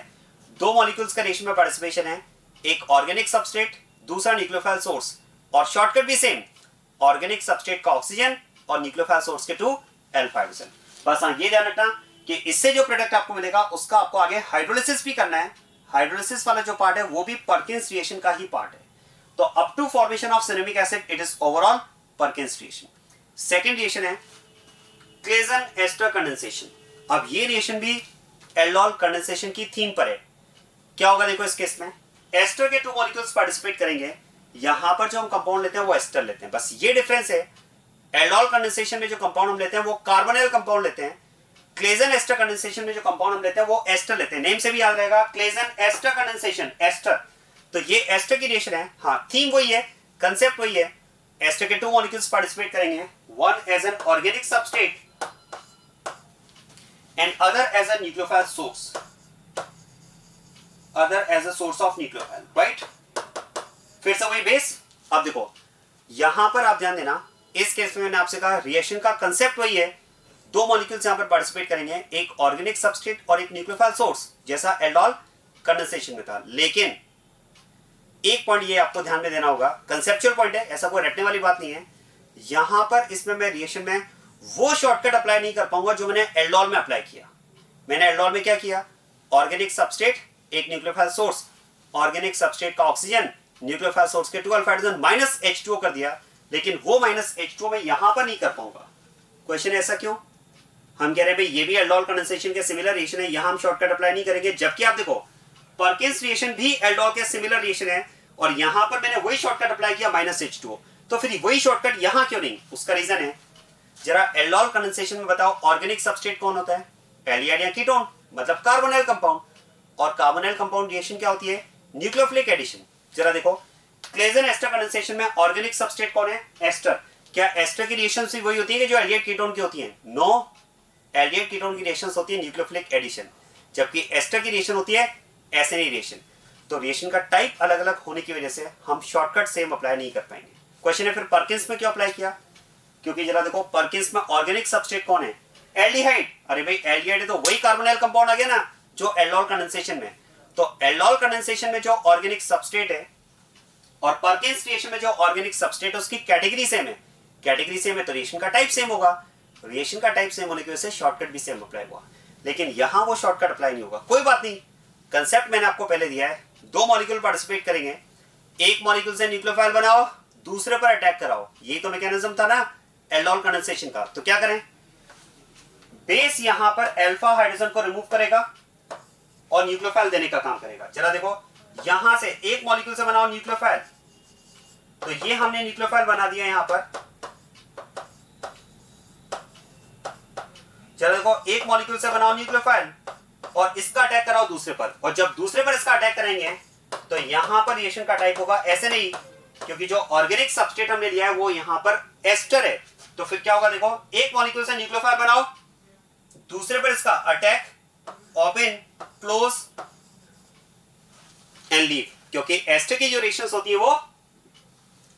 दो molecules का reaction में participation है, एक ऑर्गेनिक सबस्ट्रेट, दूसरा न्यूक्लियोफाइल सोर्स, और शॉर्टकट भी सेम, ऑर्गेनिक सबस्ट्रेट का ऑक्सीजन और न्यूक्लियोफाइल सोर्स के 2 एल्फा हाइड्रोजन। बस हाँ ये ध्यान रखना कि इससे जो प्रोडक्ट आपको मिलेगा उसका आपको आगे हाइड्रोलिसिस भी करना है। हाइड्रोलिसिस वाला जो पार्ट है वो भी पर्किंस रिएक्शन का ही पार्ट है। तो up to formation of cinnamic acid it is overall Perkin's reaction. Second reaction है क्लेजन एस्टर कंडेंसेशन। अब ये रिएक्शन भी एल्डोल कंडेंसेशन की थीम पर है। क्या होगा देखो, इस केस में एस्टर के 2 मॉलिक्यूल्स पार्टिसिपेट करेंगे, यहां पर जो हम कंपाउंड लेते हैं वो एस्टर लेते हैं। बस ये डिफरेंस है, एल्डोल कंडेंसेशन में जो कंपाउंड हम लेते हैं वो कार्बोनिल कंपाउंड लेते हैं, क्लेजन एस्टर कंडेंसेशन में जो कंपाउंड हम लेते हैं वो एस्टर लेते हैं। नेम से भी याद रहेगा, क्लेजन एस्टर कंडेंसेशन, एस्टर। तो ये एस्टर की रिएक्शन है। हाँ, थीम वही है, कंसेप्ट वही है। एस्टर के 2 मॉलिक्यूल्स पार्टिसिपेट करेंगे, one as an organic substrate and other as a nucleophile source, other as a source of nucleophile, right. फिर से वही बेस। अब देखो यहां पर आप ध्यान देना, इस केस में मैंने आपसे कहा रिएक्शन का कंसेप्ट वही है, 2 मॉलिक्यूल्स यहां पर पार्टिसिपेट करेंगे, एक ऑर्गेनिक सबस्ट्रेट और एक न्यूक्लियोफाइल सोर्स, जैसा एल्डोल कंडेंसेशन में था। लेकिन एक पॉइंट ये आपको ध्यान में देना होगा, कंसेप्चुअल पॉइंट है, ऐसा कोई रटने वाली बात नहीं है। यहां पर इसमें मैं रिएक्शन में वो शॉर्टकट अप्लाई नहीं कर पाऊंगा जो मैंने एल्डोल में अप्लाई किया। मैंने एल्डोल में क्या किया, ऑर्गेनिक सबस्ट्रेट, एक न्यूक्लियोफाइल सोर्स, ऑर्गेनिक सबस्ट्रेट का ऑक्सीजन, न्यूक्लियोफाइल सोर्स के 2 अल्फा हाइड्रोजन माइनस H2O कर दिया। लेकिन वो माइनस H2O में यहां पर नहीं कर पाऊंगा। क्वेश्चन ऐसा क्यों? हम कह रहे हैं भाई ये भी एल्डोल कंडेंसेशन के सिमिलर रिएक्शन है, यहां हम शॉर्टकट अप्लाई नहीं करेंगे। जबकि आप देखो पर्किंस रिएक्शन भी एल्डोल के सिमिलर रिएक्शन है और यहां पर मैंने वही शॉर्टकट अप्लाई किया माइनस H2O। तो फिर वही शॉर्टकट यहां क्यों नहीं? उसका रीजन है, जरा एल्डोल कंडेंसेशन में बताओ ऑर्गेनिक सबस्ट्रेट कौन होता है? एल्डिहाइड या कीटोन, मतलब कार्बोनिल कंपाउंड। और कार्बोनिल कंपाउंड रिएक्शन क्या होती है? Nucleophilic addition. जरा देखो क्लेजन एस्टर कंडेंसेशन में ऑर्गेनिक सबस्ट्रेट कौन है? एस्टर। क्या एस्टर की रिएक्शन भी वही होती है कि जो एल्डिहाइड कीटोन की होती है? नो, एल्डिहाइड कीटोन की रिएक्शंस होती है न्यूक्लियोफिलिक एडिशन, जबकि एस्टर की रिएक्शन होती है एसिनी रिएक्शन। तो रिएक्शन का टाइप अलग अलग होने की वजह से हम शॉर्टकट सेम अप्लाई नहीं कर पाएंगे। क्वेश्चन है फिर पर्किंस में क्यों अप्लाई किया? क्योंकि जरा देखो पर्किंस में ऑर्गेनिक सबस्ट्रेट कौन है? एल्डिहाइड। अरे भाई एल्डिहाइड है तो वही कार्बोनिल कंपाउंड आ गया ना जो एल्डोल कंडेंसेशन में। तो एल्डोल कंडेंसेशन में जो ऑर्गेनिक सबस्ट्रेट है और पर्किंस रिएक्शन में जो ऑर्गेनिक सबस्ट्रेट है उसकी कैटेगरी सेम है। कैटेगरी सेम है तो रिएक्शन का टाइप सेम होगा। रिएक्शन का टाइप सेम होने की वजह से शॉर्टकट भी सेम अप्लाई हुआ। लेकिन यहां वो शॉर्टकट अप्लाई नहीं होगा। कोई बात नहीं, कंसेप्ट मैंने आपको पहले दिया है। 2 मॉलिक्यूल पार्टिसिपेट करेंगे, एक मॉलिक्यूल से न्यूक्लियोफाइल बनाओ, दूसरे पर अटैक कराओ। यही तो मैकेनिज्म था ना एल्डोल कंडेंसेशन का। तो क्या करें, बेस यहां पर अल्फा हाइड्रोजन को रिमूव करेगा और न्यूक्लियोफाइल देने का काम करेगा। जरा देखो यहां से एक मॉलिक्यूल से बनाओ न्यूक्लियोफाइल, तो ये हमने न्यूक्लियोफाइल बना दिया यहां पर। जरा देखो एक मॉलिक्यूल से बनाओ न्यूक्लियोफाइल और इसका अटैक कराओ दूसरे पर, और जब दूसरे पर इसका अटैक करेंगे तो यहां पर रिएक्शन का टाइप होगा ऐसे नहीं, क्योंकि जो ऑर्गेनिक सबस्ट्रेट हमने लिया है वो यहां पर एस्टर है। तो फिर क्या होगा देखो, एक मॉलिक्यूल से न्यूक्लियोफाइल बनाओ, दूसरे पर इसका attack, open, close and leave. क्योंकि एस्टर की जो रिएक्शंस होती है वो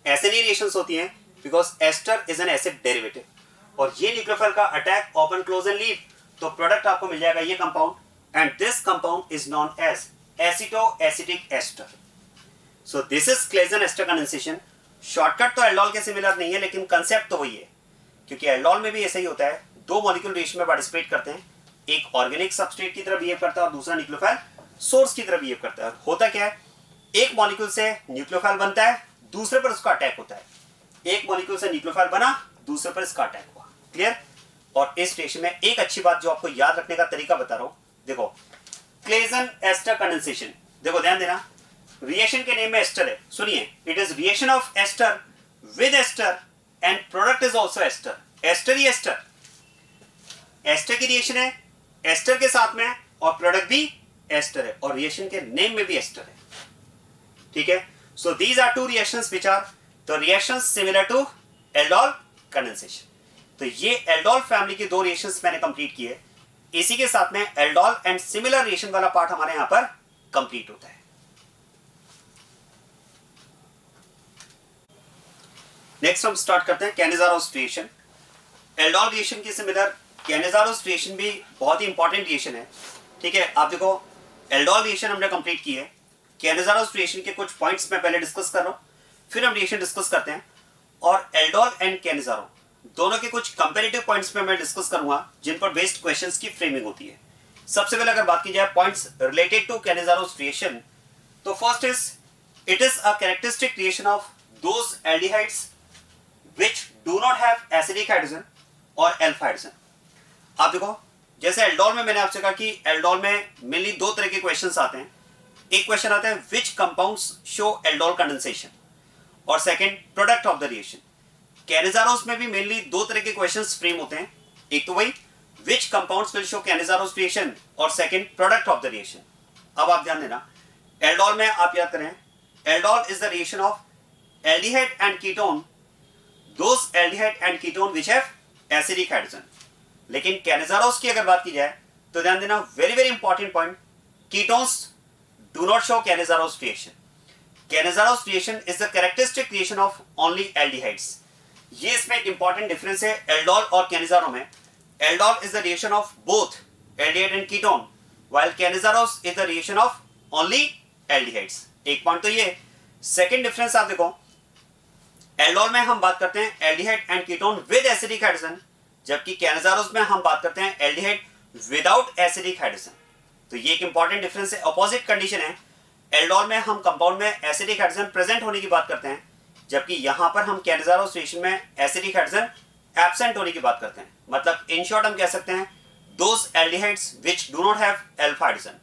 ऐसे नहीं रिएक्शंस होती हैं, because ester is an acid derivative, और ये न्यूक्लियोफाइल का attack, open, close and leave, तो प्रोडक्ट आपको मिल जाएगा ये compound, and this compound is known as aceto acetic ester. So this is Claisen ester condensation. Shortcut तो एल्डोल के सिमिलर नहीं है, लेकिन कंसेप्ट तो वही है, क्योंकि एल्डोल में भी ऐसा ही होता है, दो मॉलिक्यूल रिएक्शन में पार्टिसिपेट करते हैं, एक ऑर्गेनिक सबस्ट्रेट की तरह बिहेव करता है और दूसरा न्यूक्लियोफाइल सोर्स की तरह बिहेव करता है। होता क्या है, एक मॉलिक्यूल से न्यूक्लियोफाइल बनता है, दूसरे पर उसका अटैक होता है, एक मॉलिक्यूल से न्यूक्लियोफाइल बना, दूसरे पर इसका अटैक हुआ। क्लियर? और इस रिएक्शन में एक अच्छी बात जो आपको याद रखने का तरीका बता रहा हूं, देखो क्लेजन एस्टर कंडेंसेशन, देखो ध्यान देना, रिएक्शन के नेम में एस्टर है, सुनिए, it is reaction of ester with ester and product is also ester. Ester ही एस्टर, एस्टर की रिएक्शन है एस्टर के साथ में, और प्रोडक्ट भी एस्टर है, और रिएक्शन के नेम में भी एस्टर है। ठीक है? So these are two reactions which are the reactions similar to aldol condensation. तो ये एल्डोल फैमिली की दो रिएक्शंस मैंने कंप्लीट किए, इसी के साथ में एल्डोल एंड सिमिलर रिएक्शन वाला पार्ट हमारे यहां पर कंप्लीट होता है। नेक्स्ट हम स्टार्ट करते हैं कैनिजारोस रिएक्शन। एल्डोल रिएक्शन की सिमिलर कैनिजारोस रिएक्शन भी बहुत ही इंपॉर्टेंट रिएक्शन है। ठीक है, आप देखो एल्डोल रिएक्शन हमने कंप्लीट की है, कैनिजारोस रिएक्शन के कुछ पॉइंट्स मैं पहले डिस्कस कर रहा हूं, फिर हम रिएक्शन डिस्कस करते हैं, और एल्डोल एंड कैनिजारो दोनों के कुछ कंपैरेटिव पॉइंट्स में मैं डिस्कस करूंगा, जिन पर बेस्ड क्वेश्चंस की फ्रेमिंग होती है। सबसे पहले अगर बात की जाए पॉइंट्स रिलेटेड टू कैनिजारोस रिएक्शन, तो first is it is a characteristic reaction of those aldehydes which do not have acidic hydrogen और alpha hydrogen। आप देखो जैसे एल्डोल में मैंने आपसे कहा कि एल्डोल में मेनली दो तरह के क्वेश्चंस आते हैं, एक क्वेश्चन आता है which compounds show aldol condensation, और second product of the reaction. Cannizzaro's में भी मेनली दो तरह के क्वेश्चंस फ्रेम होते हैं, एक तो वही which compounds will show Cannizzaro's reaction, और second product of the reaction. अब आप ध्यान देना, एल्डोल में आप याद करें, aldol is the reaction of aldehyde and ketone, those aldehyde and ketone which have acidic hydrogen। लेकिन कैनिजारोस की अगर बात की जाए तो ध्यान देना, very very important point, ketones do not show Cannizzaro's reaction. Cannizzaro's reaction is the characteristic reaction of only aldehydes. ये इसमें एक इंपॉर्टेंट डिफरेंस है एल्डोल और कैनिजारो में। Aldol is the reaction of both aldehyde and ketone, while Cannizzaro's is the reaction of only aldehydes. एक point तो ये। Second difference आप देखो, एल्डोल में हम बात करते हैं aldehyde and ketone with acidic hydrogen, जबकि कैनिजारोस में हम बात करते हैं एल्डिहाइड विदाउट एसिडिक हाइड्रोजन। तो ये एक इंपॉर्टेंट डिफरेंस है, अपोजिट कंडीशन है। एल्डोल में हम कंपाउंड में एसिडिक हाइड्रोजन प्रेजेंट होने की बात करते हैं, जबकि यहां पर हम कैनिजारोस रिएक्शन में एसिडिक हाइड्रोजन एब्सेंट होने की बात करते हैं। मतलब इन शॉर्ट हम कह सकते हैं those aldehydes which do not have alpha hydrogen,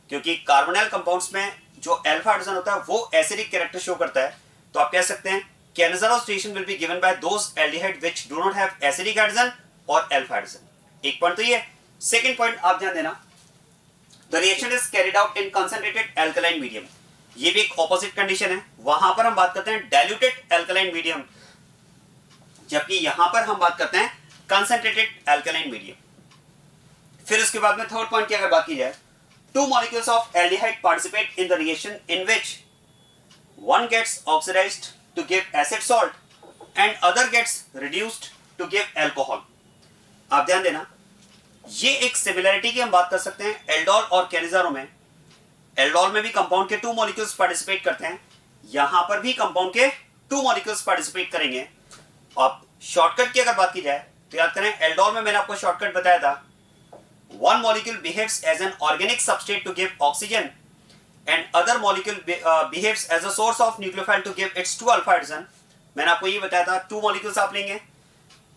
क्योंकि कार्बोनाइल कंपाउंड्स में जो अल्फा हाइड्रोजन होता है वो एसिडिक कैरेक्टर शो करता है। तो आप कह सकते हैं Cannizzaro's reaction will be given by those aldehyde which do not have acidic hydrogen और अल्फा हाइड्रोजन। एक पॉइंट तो ये। सेकंड पॉइंट आप ध्यान देना, the reaction is carried out in concentrated alkaline medium. ये भी एक ऑपोजिट कंडीशन है, वहां पर हम बात करते हैं डाइल्यूटेड अल्कलाइन मीडियम, जबकि यहां पर हम बात करते हैं कंसंट्रेटेड अल्कलाइन मीडियम। फिर उसके बाद में थर्ड पॉइंट की अगर बात की जाए, two molecules of aldehyde participate in the reaction in which one gets oxidized to give acid salt and other gets reduced to give alcohol। आप ध्यान देना, ये एक सिमिलरिटी की हम बात कर सकते हैं एल्डोल और कैनिजारो में। एल्डोल में भी कंपाउंड के 2 मॉलिक्यूल्स पार्टिसिपेट करते हैं, यहां पर भी कंपाउंड के 2 मॉलिक्यूल्स पार्टिसिपेट करेंगे। अब शॉर्टकट की अगर बात की जाए तो याद करें, एल्डोल में मैंने आपको शॉर्टकट बताया था, one molecule behaves as an organic substrate to give oxygen and other molecule behaves as a source of nucleophile to give its 2 alpha hydrogen। मैंने आपको ये बताया था 2 molecules आप लेंगे,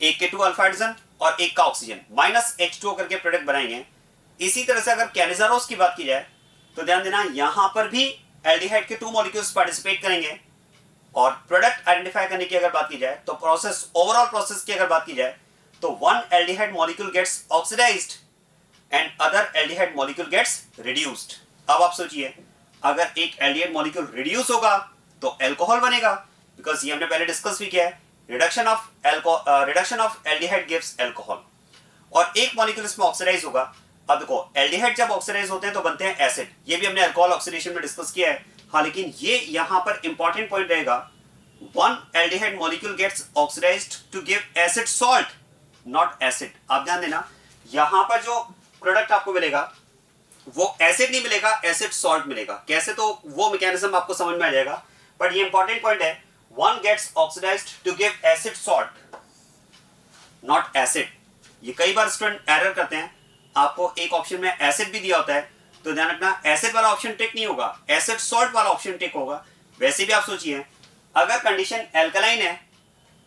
एक के 2 alpha hydrogen और एक का ऑक्सीजन, माइनस H2O करके प्रोडक्ट बनाएंगे। इसी तरह से अगर कैनिजारोस की बात की जाए तो ध्यान देना, यहां पर भी एल्डिहाइड के 2 मॉलिक्यूल्स पार्टिसिपेट करेंगे, और प्रोडक्ट आइडेंटिफाई करने की अगर बात की जाए तो प्रोसेस, ओवरऑल प्रोसेस की अगर बात की जाए तो 1 aldehyde molecule gets oxidized and other aldehyde molecule gets reduced. अब आप सोचिए, अगर एक एल्डिहाइड मॉलिक्यूल रिड्यूस होगा तो अल्कोहल बनेगा, बिकॉज ये हमने पहले डिस्कस भी किया है, reduction of aldehyde gives alcohol, और एक मॉलिक्यूल इसमें ऑक्सीडाइज होगा। अब देखो एल्डिहाइड जब ऑक्सीडाइज होते हैं तो बनते हैं एसिड, ये भी हमने अल्कोहल ऑक्सीडेशन में डिस्कस किया है। हाँ, लेकिन ये यहां पर इंपॉर्टेंट पॉइंट रहेगा, one aldehyde molecule gets oxidized to give acid salt, not acid. आप ध्यान देना, यहां पर जो प्रोडक्ट आपको मिलेगा वो एसिड नहीं मिलेगा, एसिड सॉल्ट मिलेगा। कैसे, तो वो मैकेनिज्म आपको समझ में आ जाएगा, बट ये इंपॉर्टेंट पॉइंट है, one gets oxidized to give acid salt, not acid. ये कई बार स्टूडेंट एरर करते हैं, आपको एक ऑप्शन में एसिड भी दिया होता है तो ध्यान रखना एसिड वाला ऑप्शन टिक नहीं होगा, एसिड सॉल्ट वाला ऑप्शन टिक होगा। वैसे भी आप सोचिए, अगर कंडीशन एल्कलाइन है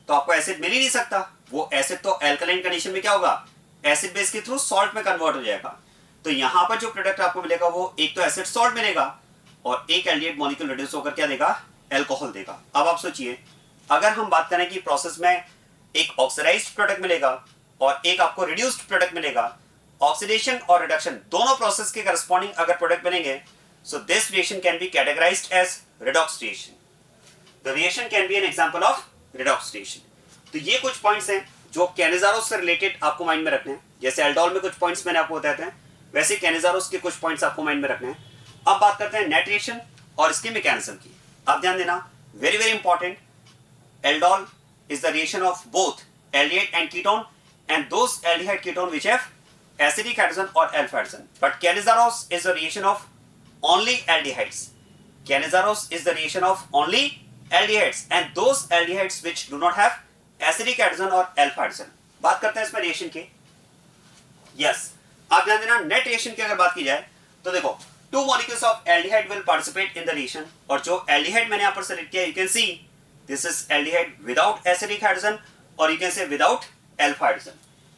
तो आपको एसिड मिल ही नहीं सकता, वो एसिड तो एल्कलाइन कंडीशन में क्या होगा, एसिड बेस के थ्रू सॉल्ट में कन्वर्ट हो जाएगा। तो यहां पर जो प्रोडक्ट आपको मिलेगा वो एक तो एसिड सॉल्ट मिलेगा और एक एल्डिहाइड मॉलिक्यूल रिड्यूस होकर क्या देगा, अल्कोहल देगा। अब आप सोचिए, अगर हम बात करें कि प्रोसेस में एक ऑक्सीडाइज्ड प्रोडक्ट मिलेगा और एक आपको रिड्यूस्ड प्रोडक्ट मिलेगा, ऑक्सीडेशन और रिडक्शन दोनों प्रोसेस के करस्पॉन्डिंग अगर प्रोडक्ट बनेंगे, so this reaction can be categorized as redox reaction. The reaction can be an example of redox reaction. तो ये कुछ पॉइंट्स हैं जो कैनिजारोस से रिलेटेड आपको माइंड में रखने हैं। जैसे एल्डोल में कुछ पॉइंट्स मैंने आपको बताए थे, वैसे कैनिजारोस के कुछ पॉइंट्स आपको माइंड में रखने हैं। अब बात करते हैं नेट रिएक्शन और इसके मैकेनिज्म की। आप ध्यान देना, very very important, aldol is the reaction of both aldehyde and ketone, and those aldehyde ketone which have acidic hydrogen or alpha hydrogen. But Canizaros is the reaction of only aldehydes. Canizaros is the reaction of only aldehydes, and those aldehydes which do not have acidic hydrogen or alpha hydrogen. बात करते हैं इसमें reaction की। Yes, आप ध्यान देना, net reaction की अगर बात की जाए तो देखो, two molecules of aldehyde will participate in the reaction, और जो aldehyde मैंने यहाँ पर सेलेक्ट किया, you can see this is aldehyde without acidic hydrogen और you can say without alpha hydrogen।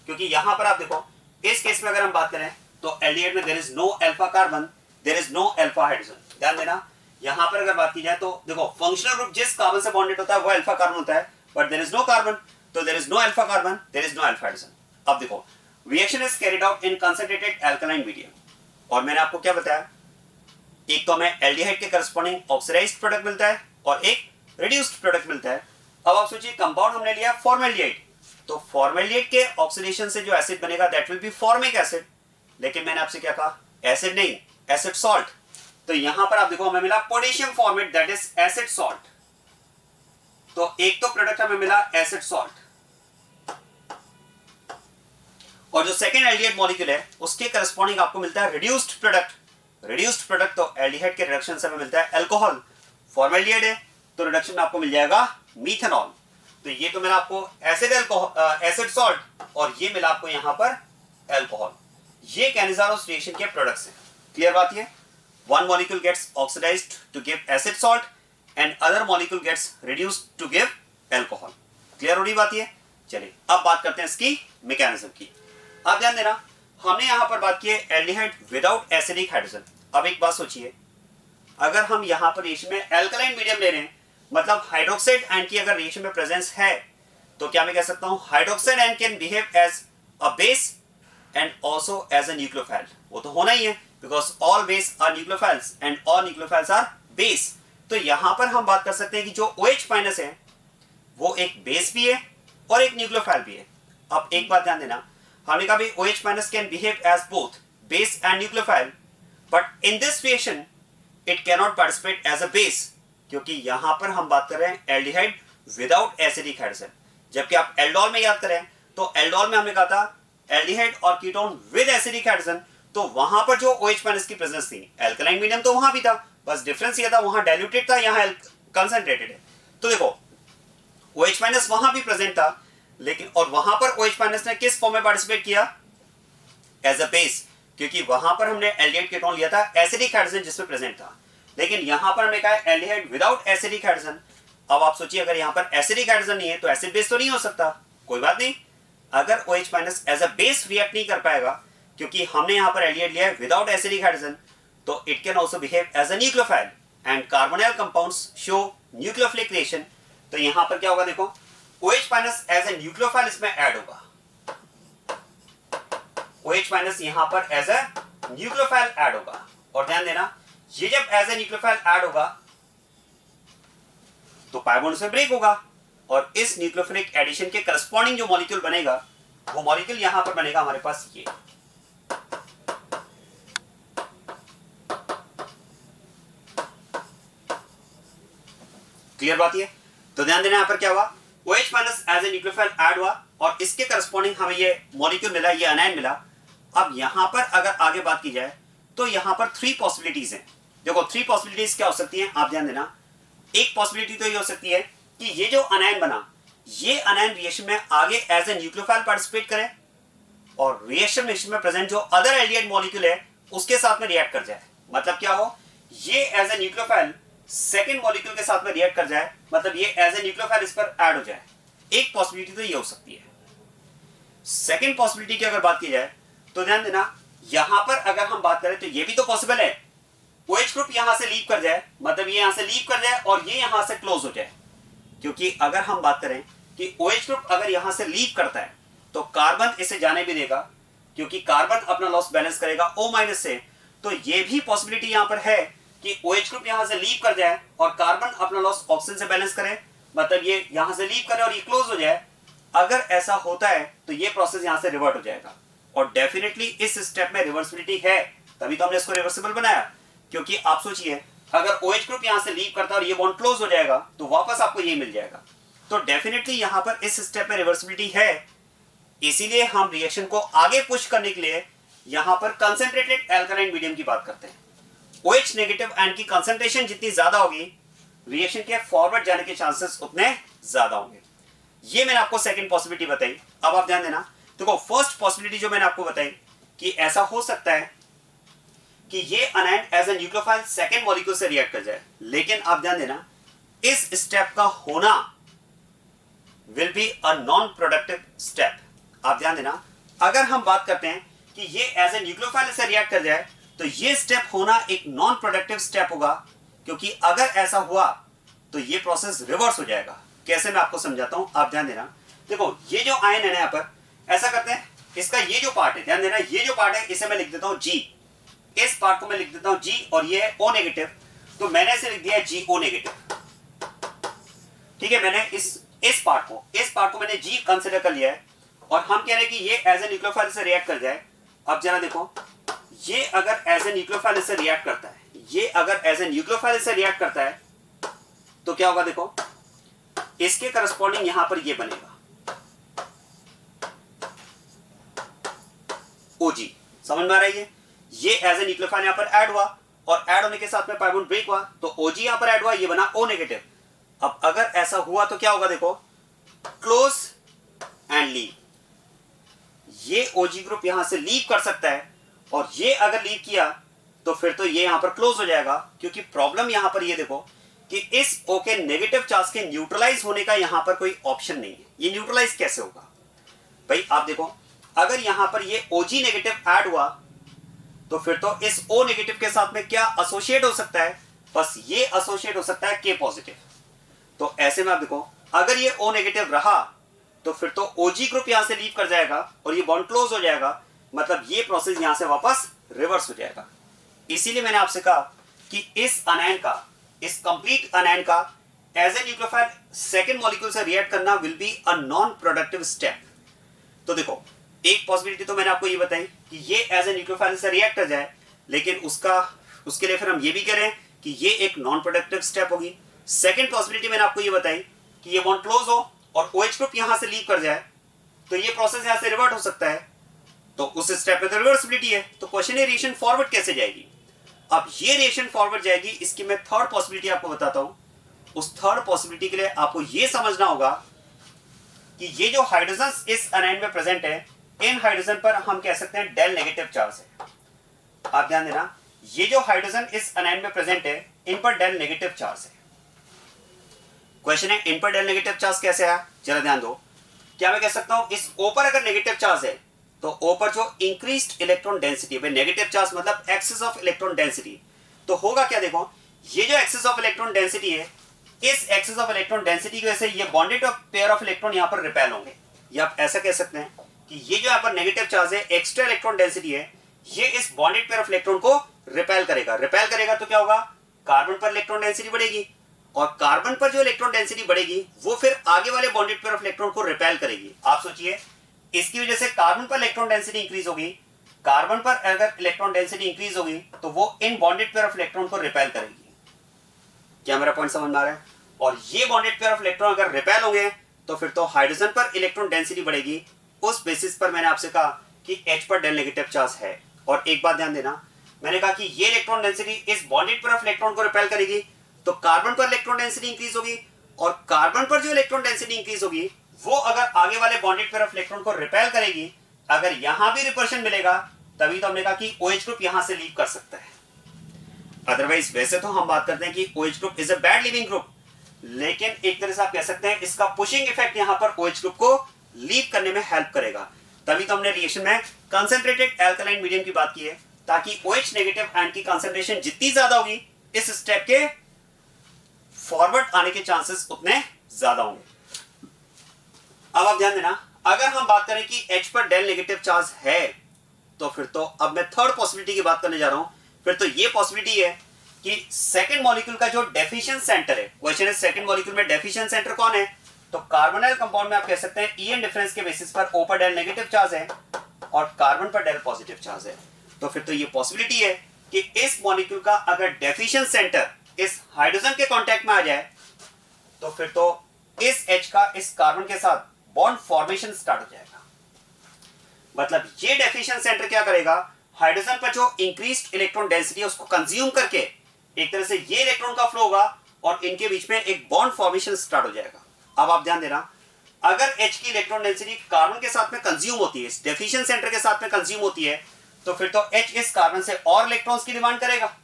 क्योंकि यहां पर आप देखो, इस केस में अगर हम बात करें तो aldehyde में there is no alpha carbon, there is no alpha hydrogen। ध्यान देना, यहां पर अगर बात की जाए तो देखो, फंक्शनल ग्रुप जिस कार्बन से बॉन्डेड होता है वो अल्फा कार्बन होता है, but there is no carbon, तो there is no alpha carbon, there is no alpha hydrogen। अब देखो, reaction is carried out in concentrated alkaline medium, और मैंने आपको क्या बताया, एक तो हमें aldehyde के करस्पॉन्डिंग ऑक्सीडाइज्ड प्रोडक्ट मिलता है और एक रिड्यूस्ड प्रोडक्ट मिलता है। अब आप सोचिए, कंपाउंड हमने लिया फॉर्मेल्डिहाइड, तो फॉर्मेल्डिहाइड के ऑक्सीडेशन से जो एसिड बनेगा that will be formic acid, लेकिन मैंने आपसे क्या कहा, एसिड नहीं, एसिड सॉल्ट। तो यहां पर आप देखो, हमें मिला potassium format, that is acid salt. तो एक तो प्रोडक्ट हमें मिला एसिड सॉल्ट, और जो सेकेंड एल्डिहाइड मॉलिक्यूल है उसके करस्पॉन्डिंग आपको मिलता है रिड्यूस्ड प्रोडक्ट। रिड्यूस्ड प्रोडक्ट तो एल्डिहाइड के रिडक्शन से हमें मिलता है अल्कोहल, फॉर्मेल्डिहाइड है तो रिडक्शन में आपको मिल जाएगा मीथेनॉल। तो ये तो मिला आपको एसिड सॉल्ट, और ये मिला आपको यहां पर अल्कोहल। ये कैनिजारोस रिएक्शन के प्रोडक्ट्स हैं। क्लियर बात ये, one molecule gets oxidized to give acid salt and other molecule gets reduced to give alcohol. Clear हो रही बात ये। चलिए अब बात करते हैं इसकी मैकेनिज्म की। आप ध्यान देना, हमने यहां पर बात की है एल्डिहाइड विदाउट एसिडिक हाइड्रोजन। अब एक बात सोचिए, अगर हम यहां पर रिएक्शन में एल्कलाइन मीडियम ले रहे हैं, मतलब हाइड्रोक्साइड आयन की अगर रिएक्शन में प्रेजेंस है, तो क्या मैं कह सकता हूं, hydroxide ion can behave as a base and also as a nucleophile. वो तो होना ही है, because all base are nucleophiles and all nucleophiles are base. तो यहां पर हम बात कर सकते हैं कि जो OH माइनस है वो एक बेस भी है और एक न्यूक्लियोफाइल भी है। अब एक बात ध्यान देना, हमने कहा भी OH minus can behave as both base and nucleophile, but in this reaction it can not participate as a base, क्योंकि यहां पर हम बात कर रहे हैं एल्डिहाइड विदाउट एसिडिक हाइड्रोजन। जबकि आप एल्डोल में याद करें तो एल्डोल में हमने कहा था एल्डिहाइड और कीटोन विद एसिडिक हाइड्रोजन, तो वहां पर जो OH माइनस की प्रेजेंस थी, एल्कलाइन मीडियम तो वहां भी था, बस डिफरेंस ये था वहां डाइल्यूटेड था, यहां कंसंट्रेटेड है। तो देखो OH माइनस वहां भी प्रेजेंट था, लेकिन और वहां पर OH माइनस ने किस फॉर्म में पार्टिसिपेट किया, एज अ बेस, क्योंकि वहां पर हमने एल्डिहाइड कीटोन लिया था एसिडिक हाइड्रोजन जिसमें प्रेजेंट था, लेकिन यहां पर हमने कहा एल्डिहाइड विदाउट एसिडिक हाइड्रोजन। अब आप सोचिए, अगर यहां पर एसिडिक हाइड्रोजन नहीं है तो एसिड बेस तो नहीं हो सकता। कोई बात नहीं, अगर OH minus as a base react नहीं कर पाएगा, क्योंकि हमने यहां पर एल्डिहाइड लिया है विदाउट एसिडिक हाइड्रोजन, तो it can also behave as a nucleophile and carbonyl compounds show nucleophilic reaction. तो यहां पर क्या होगा, देखो OH minus as a nucleophile इसमें ऐड होगा, OH माइनस यहां पर एज अ न्यूक्लियोफाइल ऐड होगा। और ध्यान देना, ये जब एज ए न्यूक्लियोफाइल ऐड होगा तो पाई बॉन्ड से ब्रेक होगा, और इस न्यूक्लियोफिलिक एडिशन के करस्पॉन्डिंग जो मॉलिक्यूल बनेगा वो मॉलिक्यूल यहां पर बनेगा हमारे पास ये। क्लियर बात ये? तो ध्यान देना यहां पर क्या हुआ, OH minus as a nucleophile add हुआ और इसके करस्पॉन्डिंग हमें ये मॉलिक्यूल मिला, ये अनायन मिला। अब यहां पर अगर आगे बात की जाए तो यहां पर 3 पॉसिबिलिटीज हैं। देखो 3 पॉसिबिलिटीज क्या हो सकती हैं, आप ध्यान देना। एक पॉसिबिलिटी तो ये हो सकती है कि ये जो अनायन बना, ये अनायन रिएक्शन में आगे एज ए न्यूक्लियोफाइल पार्टिसिपेट करे और रिएक्शन में प्रेजेंट जो अदर एल्डिहाइड मॉलिक्यूल है उसके साथ में रिएक्ट कर जाए। मतलब क्या हो, ये as a nucleophile second molecule के साथ में रिएक्ट कर जाए, मतलब ये एज ए न्यूक्लियोफाइल इस पर ऐड हो जाए। एक पॉसिबिलिटी तो ये हो सकती है। सेकेंड पॉसिबिलिटी की अगर बात की जाए तो ध्यान देना, यहां पर अगर हम बात करें तो ये भी तो पॉसिबल है, OH ग्रुप यहां से लीव कर जाए, मतलब ये यहां से लीव कर जाए और ये यहां से क्लोज हो जाए। क्योंकि अगर हम बात करें कि OH ग्रुप अगर यहां से लीव करता है तो कार्बन इसे जाने भी देगा, क्योंकि कार्बन अपना लॉस बैलेंस करेगा O- से। तो ये भी पॉसिबिलिटी यहां पर है कि OH ग्रुप यहां से लीव कर जाए और कार्बन अपना लॉस ऑक्सीजन से बैलेंस करे, मतलब ये यहां से लीव करे और ये क्लोज हो जाए। अगर ऐसा होता है तो ये प्रोसेस यहां से रिवर्ट हो जाएगा और डेफिनेटली इस स्टेप में रिवर्सिबिलिटी है, तभी तो हमने इसको रिवर्सिबल बनाया। क्योंकि आप सोचिए, अगर OH ग्रुप यहां से लीव करता है और ये बॉन्ड क्लोज हो जाएगा तो वापस आपको ये मिल जाएगा। तो डेफिनेटली यहां पर इस स्टेप में रिवर्सिबिलिटी है। इसीलिए हम रिएक्शन को आगे पुश करने के लिए यहां पर कंसंट्रेटेड एल्कालाइन मीडियम की बात करते हैं। OH नेगेटिव आयन की कंसंट्रेशन जितनी ज्यादा होगी, रिएक्शन के फॉरवर्ड जाने के चांसेस उतने ज्यादा होंगे। ये मैंने आपको सेकंड पॉसिबिलिटी बताई। अब आप ध्यान देना, देखो फर्स्ट पॉसिबिलिटी जो मैंने आपको बताई कि ऐसा हो सकता है कि ये anion as a nucleophile second molecule से रिएक्ट कर जाए, लेकिन आप ध्यान देना इस स्टेप का होना will be a non productive step. आप ध्यान देना, अगर हम बात करते हैं कि ये एज ए न्यूक्लियोफाइल से रिएक्ट कर जाए तो ये स्टेप होना एक नॉन प्रोडक्टिव स्टेप होगा, क्योंकि अगर ऐसा हुआ तो ये प्रोसेस रिवर्स हो जाएगा। कैसे, मैं आपको समझाता हूं, आप ध्यान देना। देखो ये जो आयन है ना, यहां पर ऐसा करते हैं, इसका ये जो पार्ट है, ध्यान देना, ये जो पार्ट है इसे मैं लिख देता हूं G, इस पार्ट को मैं लिख देता हूं G और ये है O नेगेटिव, तो मैंने इसे लिख दिया है GO नेगेटिव। ठीक है, मैंने इस पार्ट को मैंने G कंसीडर कर लिया है और हम कह रहे हैं कि ये एज ए न्यूक्लियोफाइल से रिएक्ट कर जाए। अब जरा देखो, ये अगर एज ए न्यूक्लियोफाइल से रिएक्ट करता है, ये अगर एज ए न्यूक्लियोफाइल से रिएक्ट करता है तो क्या होगा, देखो इसके करस्पॉन्डिंग यहां पर ये बनेगा OG। समझ में आ रही है? ये एज ए न्यूक्लियोफाइल यहां पर ऐड हुआ और ऐड होने के साथ में पाई बॉन्ड ब्रेक हुआ तो OG यहां पर ऐड हुआ, ये बना O नेगेटिव। अब अगर ऐसा हुआ तो क्या होगा, देखो क्लोज एंड लीव। ये OG ग्रुप यहां से लीव कर सकता है और ये अगर लीव किया तो फिर तो ये यहां पर क्लोज हो जाएगा, क्योंकि प्रॉब्लम यहां पर ये देखो कि इस O के नेगेटिव चार्ज के न्यूट्रलाइज होने का यहां पर कोई ऑप्शन नहीं है। ये न्यूट्रलाइज कैसे होगा भाई? आप देखो, अगर यहां पर ये OG नेगेटिव ऐड हुआ तो फिर तो इस O नेगेटिव के साथ में क्या एसोसिएट हो सकता है? बस ये एसोसिएट हो सकता है K पॉजिटिव। तो ऐसे में आप देखो, अगर ये O नेगेटिव रहा तो फिर तो OG ग्रुप यहां से लीव कर जाएगा और ये बॉन्ड क्लोज हो जाएगा, मतलब ये प्रोसेस यहां से वापस रिवर्स हो जाएगा। इसीलिए मैंने आपसे कहा कि इस अनायन का, इस कंप्लीट अनायन का as a nucleophile second molecule से रिएक्ट करना will be a non productive step. तो देखो, एक पॉसिबिलिटी तो मैंने आपको ये बताई कि ये एज ए न्यूक्लियोफाइल से रिएक्ट कर जाए, लेकिन उसके लिए फिर हम ये भी कह रहे हैं कि ये एक नॉन प्रोडक्टिव स्टेप होगी। सेकंड पॉसिबिलिटी मैंने आपको ये बताई कि ये बॉन्ड क्लोज हो और OH ग्रुप यहां से लीव कर जाए तो ये प्रोसेस यहां से रिवर्ट हो सकता है, तो उस स्टेप में तो रिवर्सिबिलिटी है। तो क्वेश्चन है रिएक्शन फॉरवर्ड कैसे जाएगी? अब ये रिएक्शन फॉरवर्ड जाएगी, इसकी मैं थर्ड पॉसिबिलिटी आपको बताता हूं। उस थर्ड पॉसिबिलिटी के लिए आपको ये समझना होगा कि ये जो हाइड्रोजन इस अनायन में प्रेजेंट है, इन हाइड्रोजन पर हम कह सकते हैं डेल नेगेटिव चार्ज है। आप ध्यान देना, ये जो हाइड्रोजन इस अनायन में प्रेजेंट है, इन पर डेल नेगेटिव चार्ज है। क्वेश्चन है, इन पर डेल नेगेटिव चार्ज कैसे है? जरा ध्यान दो। क्या मैं कह सकता हूं इस O पर अगर नेगेटिव चार्ज है तो O पर जो इंक्रीज्ड इलेक्ट्रॉन डेंसिटी है, नेगेटिव चार्ज मतलब एक्सेस ऑफ इलेक्ट्रॉन डेंसिटी, तो होगा क्या? देखो, ये जो एक्सेस ऑफ इलेक्ट्रॉन डेंसिटी है, इस एक्सेस ऑफ इलेक्ट्रॉन डेंसिटी की वजह से ये बॉन्डेड पेयर ऑफ इलेक्ट्रॉन यहां पर रिपेल होंगे। या आप ऐसा कह सकते हैं कि ये जो यहां पर नेगेटिव चार्ज है, एक्स्ट्रा इलेक्ट्रॉन डेंसिटी है, ये इस बॉन्डेड पेयर ऑफ इलेक्ट्रॉन को रिपेल करेगा। रिपेल करेगा तो क्या होगा? कार्बन पर इलेक्ट्रॉन डेंसिटी बढ़ेगी और कार्बन पर जो इलेक्ट्रॉन डेंसिटी बढ़ेगी वो फिर आगे वाले बॉन्डेड पेयर ऑफ इलेक्ट्रॉन को रिपेल करेगी। आप सोचिए, इसकी वजह से कार्बन पर इलेक्ट्रॉन डेंसिटी इंक्रीज होगी, कार्बन पर अगर इलेक्ट्रॉन डेंसिटी इंक्रीज होगी तो वो इन बॉन्डेड पेयर ऑफ इलेक्ट्रॉन को रिपेल करेगी। क्या मेरा पॉइंट समझ में आ रहा है? और ये बॉन्डेड पेयर ऑफ इलेक्ट्रॉन अगर रिपेल होंगे तो फिर तो हाइड्रोजन पर इलेक्ट्रॉन डेंसिटी बढ़ेगी। उस बेसिस पर मैंने आपसे कहा कि H पर डेल नेगेटिव चार्ज है। और एक बात ध्यान देना, मैंने कहा कि ये इलेक्ट्रॉन डेंसिटी इस बॉन्डेड पेयर ऑफ इलेक्ट्रॉन को रिपेल करेगी, तो कार्बन पर इलेक्ट्रॉन डेंसिटी इंक्रीज होगी, और कार्बन पर जो इलेक्ट्रॉन डेंसिटी इंक्रीज होगी वो अगर आगे वाले बॉन्डेड पेयर ऑफ इलेक्ट्रॉन को रिपेल करेगी, अगर यहां भी रिपल्शन मिलेगा तभी तो हमने कहा कि OH ग्रुप यहां से लीव कर सकता है। अदरवाइज वैसे तो हम बात करते हैं कि OH group is a bad leaving group, लेकिन एक तरह से आप कह सकते हैं इसका पुशिंग इफेक्ट यहां पर OH ग्रुप को लीव करने में हेल्प करेगा। तभी तो हमने रिएक्शन में कंसंट्रेटेड एल्कलाइन मीडियम की बात की है, ताकि OH नेगेटिव आयन की कंसंट्रेशन जितनी ज्यादा होगी इस स्टेप के फॉरवर्ड आने के चांसेस उतने ज्यादा होंगे। अब आप ध्यान देना, अगर हम बात करें कि H पर डेल नेगेटिव चार्ज है तो फिर तो अब मैं थर्ड पॉसिबिलिटी की बात करने जा रहा हूं। फिर तो ये पॉसिबिलिटी है कि सेकंड मॉलिक्यूल का जो डेफिशिएंट सेंटर है, क्वेश्चन है सेकंड मॉलिक्यूल में डेफिशिएंट सेंटर कौन है, तो कार्बोनाइल कंपाउंड में आप कह सकते हैं ईएन डिफरेंस के बेसिस पर O पर डेल नेगेटिव चार्ज है और कार्बन पर डेल पॉजिटिव चार्ज है। तो फिर तो ये पॉसिबिलिटी है कि इस मॉलिक्यूल का अगर डेफिशिएंट सेंटर इस हाइड्रोजन के कांटेक्ट में आ जाए तो फिर तो इस H का इस कार्बन के साथ बॉन्ड फॉर्मेशन स्टार्ट हो जाएगा। मतलब ये डेफिशिएंट सेंटर क्या करेगा, हाइड्रोजन पर जो इंक्रीज्ड इलेक्ट्रॉन डेंसिटी है उसको कंज्यूम करके एक तरह से ये इलेक्ट्रॉन का फ्लो होगा और इनके बीच में एक बॉन्ड फॉर्मेशन स्टार्ट हो जाएगा। अब आप ध्यान देना, अगर H की इलेक्ट्रॉन डेंसिटी कार्बन के साथ में कंज्यूम होती है, इस डेफिशिएंट सेंटर के साथ में कंज्यूम होती है, तो फिर तो H इस कार्बन से और इलेक्ट्रॉन्स की डिमांड करेगा।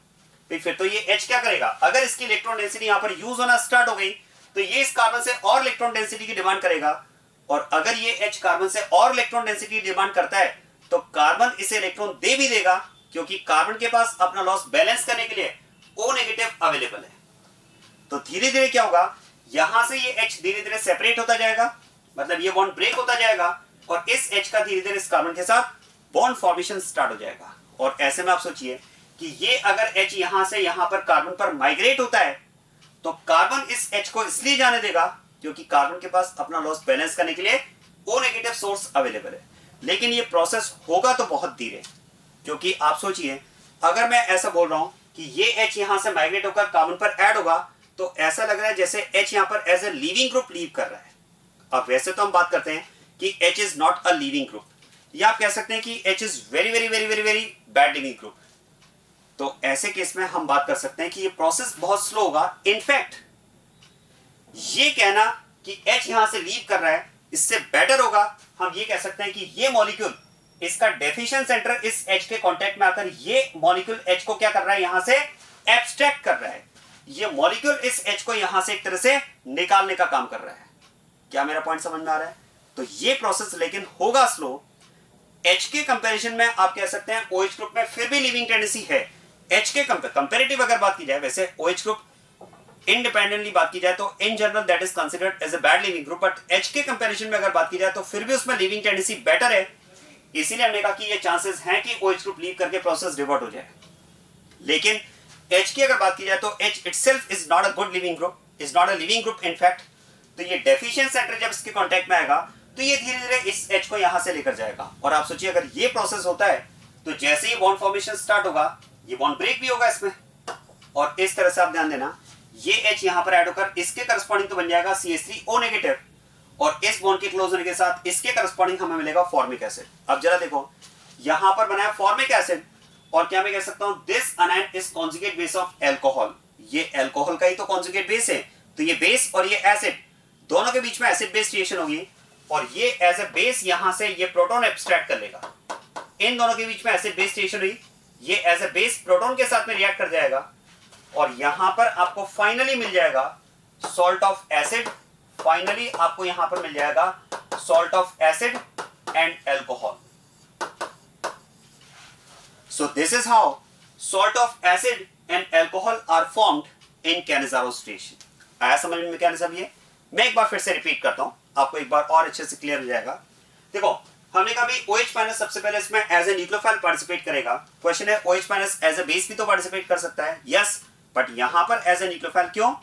फिर तो ये H क्या करेगा, अगर इसकी इलेक्ट्रॉन डेंसिटी यहां पर यूज होना स्टार्ट हो गई तो ये इस कार्बन से और इलेक्ट्रॉन डेंसिटी की डिमांड करेगा, और अगर ये H कार्बन से और इलेक्ट्रॉन डेंसिटी की डिमांड करता है तो कार्बन इसे इलेक्ट्रॉन दे भी देगा, क्योंकि कार्बन के पास अपना लॉस बैलेंस करने के लिए O नेगेटिव अवेलेबल है। तो धीरे धीरे क्या होगा, यहां से ये H धीरे धीरे सेपरेट होता जाएगा, मतलब ये बॉन्ड ब्रेक होता जाएगा और इस H का धीरे धीरे इस कार्बन के साथ बॉन्ड फॉर्मेशन स्टार्ट हो जाएगा। और ऐसे में आप सोचिए कि ये अगर H यहां से यहां पर कार्बन पर माइग्रेट होता है तो कार्बन इस H को इसलिए जाने देगा क्योंकि कार्बन के पास अपना लॉस बैलेंस करने के लिए O नेगेटिव सोर्स अवेलेबल है। लेकिन ये प्रोसेस होगा तो बहुत धीरे, क्योंकि आप सोचिए अगर मैं ऐसा बोल रहा हूं कि ये H यहां से माइग्रेट होकर कार्बन पर ऐड होगा तो ऐसा लग रहा है जैसे H यहां पर as a leaving group leave कर रहा है। अब वैसे तो हम बात करते हैं कि H is not a leaving group, या आप कह सकते हैं कि H is very very very very very bad leaving group. तो ऐसे केस में हम बात कर सकते हैं कि ये प्रोसेस बहुत स्लो होगा। इनफैक्ट ये कहना कि H यहां से लीव कर रहा है इससे बेटर होगा हम ये कह सकते हैं कि ये मॉलिक्यूल, इसका डेफिशिएंट सेंटर इस H के कांटेक्ट में आकर ये मॉलिक्यूल H को क्या कर रहा है, यहां से एब्स्ट्रैक्ट कर रहा है। ये मॉलिक्यूल इस H को यहां से एक तरह से निकालने का काम कर रहा है। क्या मेरा पॉइंट समझ में आ रहा है? तो ये प्रोसेस लेकिन होगा स्लो। H के कंपैरिजन में आप कह सकते हैं OH ग्रुप में फिर भी लीविंग टेंडेंसी है। H के कंपैरेटिव अगर बात की जाए, वैसे OH ग्रुप इंडिपेंडेंटली बात की जाए तो in general that is considered as a bad leaving group, but H के कंपैरिजन में अगर बात की जाए तो फिर भी उसमें लीविंग टेंडेंसी बेटर है। इसीलिए हमने कहा कि ये चांसेस हैं कि OH ग्रुप लीव करके प्रोसेस रिवर्ट हो जाए। लेकिन H की अगर बात की जाए तो H itself is not a good living group, is not a living group in fact। तो ये डेफिशिएंट सेंटर जब इसके कांटेक्ट में आएगा तो ये धीरे धीरे इस H को यहां से लेकर जाएगा। और आप सोचिए अगर ये प्रोसेस होता है तो जैसे ही बॉन्ड फॉर्मेशन स्टार्ट होगा ये बॉन्ड ब्रेक भी होगा इसमें। और इस तरह से आप ध्यान देना, ये H यहां पर ऐड होकर इसके करस्पॉन्डिंग तो बन जाएगा CH3O नेगेटिव, और इस बॉन्ड के क्लोज होने के साथ इसके करस्पॉन्डिंग हमें मिलेगा फॉर्मिक एसिड। अब जरा देखो, यहां पर बना है फॉर्मिक एसिड, और क्या मैं कह सकता हूं this अनायन is conjugate base of alcohol. ये अल्कोहल का ही तो कॉन्जुगेट बेस है, तो ये बेस और ये एसिड दोनों के बीच में एसिड बेस रिएक्शन होगी, और ये एज ए बेस यहां से ये प्रोटॉन एब्स्ट्रैक्ट कर लेगा। इन दोनों के बीच में एसिड बेस रिएक्शन हुई, ये एज ए बेस प्रोटॉन के साथ में रिएक्ट कर जाएगा, और यहां पर आपको फाइनली मिल जाएगा सॉल्ट ऑफ एसिड। फाइनली आपको यहां पर मिल जाएगा salt of acid and alcohol. So this is how salt of acid and alcohol are formed in Cannizzaro reaction। आया समझ में मैकेनिज्म ये? मैं एक बार फिर से रिपीट करता हूं, आपको एक बार और अच्छे से क्लियर हो जाएगा। देखो, हमने कहा भी OH माइनस सबसे पहले इसमें एज ए न्यूक्लियोफाइल पार्टिसिपेट करेगा। क्वेश्चन है OH minus as a base भी तो पार्टिसिपेट कर सकता है, यस, बट यहां पर एज ए न्यूक्लियोफाइल क्यों?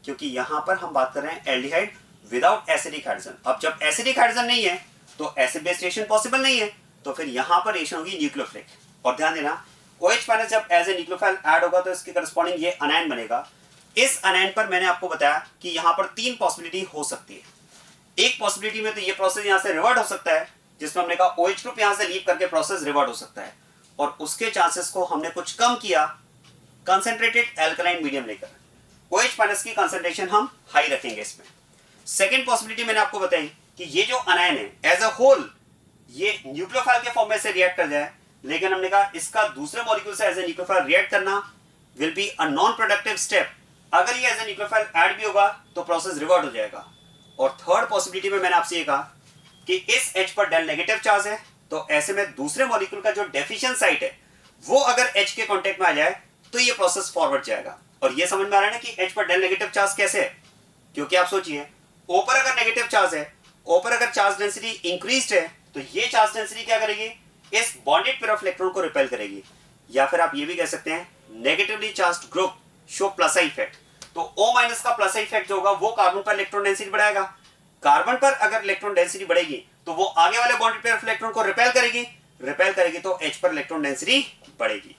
क्योंकि यहां पर हम बात कर रहे हैं एल्डिहाइड विदाउट एसिडिक हाइड्रोजन। अब जब एसिडिक हाइड्रोजन नहीं है तो एसिड बेस रिएक्शन पॉसिबल नहीं है, तो फिर यहां पर रिएक्शन होगी न्यूक्लियोफिलिक। और ध्यान देना OH माइनस जब एज ए न्यूक्लियोफाइल ऐड होगा तो इसके करस्पॉन्डिंग ये अनायन बनेगा। इस अनायन पर मैंने आपको बताया कि यहां पर 3 पॉसिबिलिटी हो सकती है। एक पॉसिबिलिटी में तो ये प्रोसेस यहां से रिवर्ट हो सकता है, जिसमें हमने कहा OH ग्रुप यहां से लीव करके प्रोसेस रिवर्ट हो सकता है, और उसके चांसेस को हमने कुछ कम किया कंसंट्रेटेड एल्कलाइन मीडियम लेकर। OH माइनस की कंसंट्रेशन हम हाई रखेंगे इसमें। सेकेंड पॉसिबिलिटी मैंने आपको बताई कि ये जो अनायन है एज अ होल ये न्यूक्लियोफाइल के फॉर्म में से रिएक्ट कर जाए, लेकिन हमने कहा इसका दूसरे मॉलिक्यूल से एज ए न्यूक्लियोफाइल रिएक्ट करना will be a non productive step. अगर ये एज ए न्यूक्लियोफाइल ऐड भी होगा तो प्रोसेस रिवर्ट हो जाएगा। और थर्ड पॉसिबिलिटी में मैंने आपसे ये कहा कि इस H पर डेल नेगेटिव चार्ज है, तो ऐसे में दूसरे मॉलिक्यूल का जो डेफिशिएंट साइट है वो अगर H के कांटेक्ट में आ जाए तो ये प्रोसेस फॉरवर्ड जाएगा। और ये समझ में आ रहा है ना कि H पर डेल नेगेटिव चार्ज कैसे है, क्योंकि आप सोचिए O पर अगर नेगेटिव चार्ज है, O पर अगर चार्ज डेंसिटी इंक्रीज्ड है, तो ये चार्ज डेंसिटी क्या करेगी, इस बॉन्डेड पेयर ऑफ इलेक्ट्रॉन को रिपेल करेगी। या फिर आप ये भी कह सकते हैं negatively charged group show plus I effect. तो O माइनस का प्लस आई इफेक्ट जो होगा वो कार्बन पर इलेक्ट्रॉन डेंसिटी बढ़ाएगा। कार्बन पर अगर इलेक्ट्रॉन डेंसिटी बढ़ेगी तो वो आगे वाले बॉन्डेड पेयर ऑफ इलेक्ट्रॉन को रिपेल करेगी तो H पर इलेक्ट्रॉन डेंसिटी बढ़ेगी।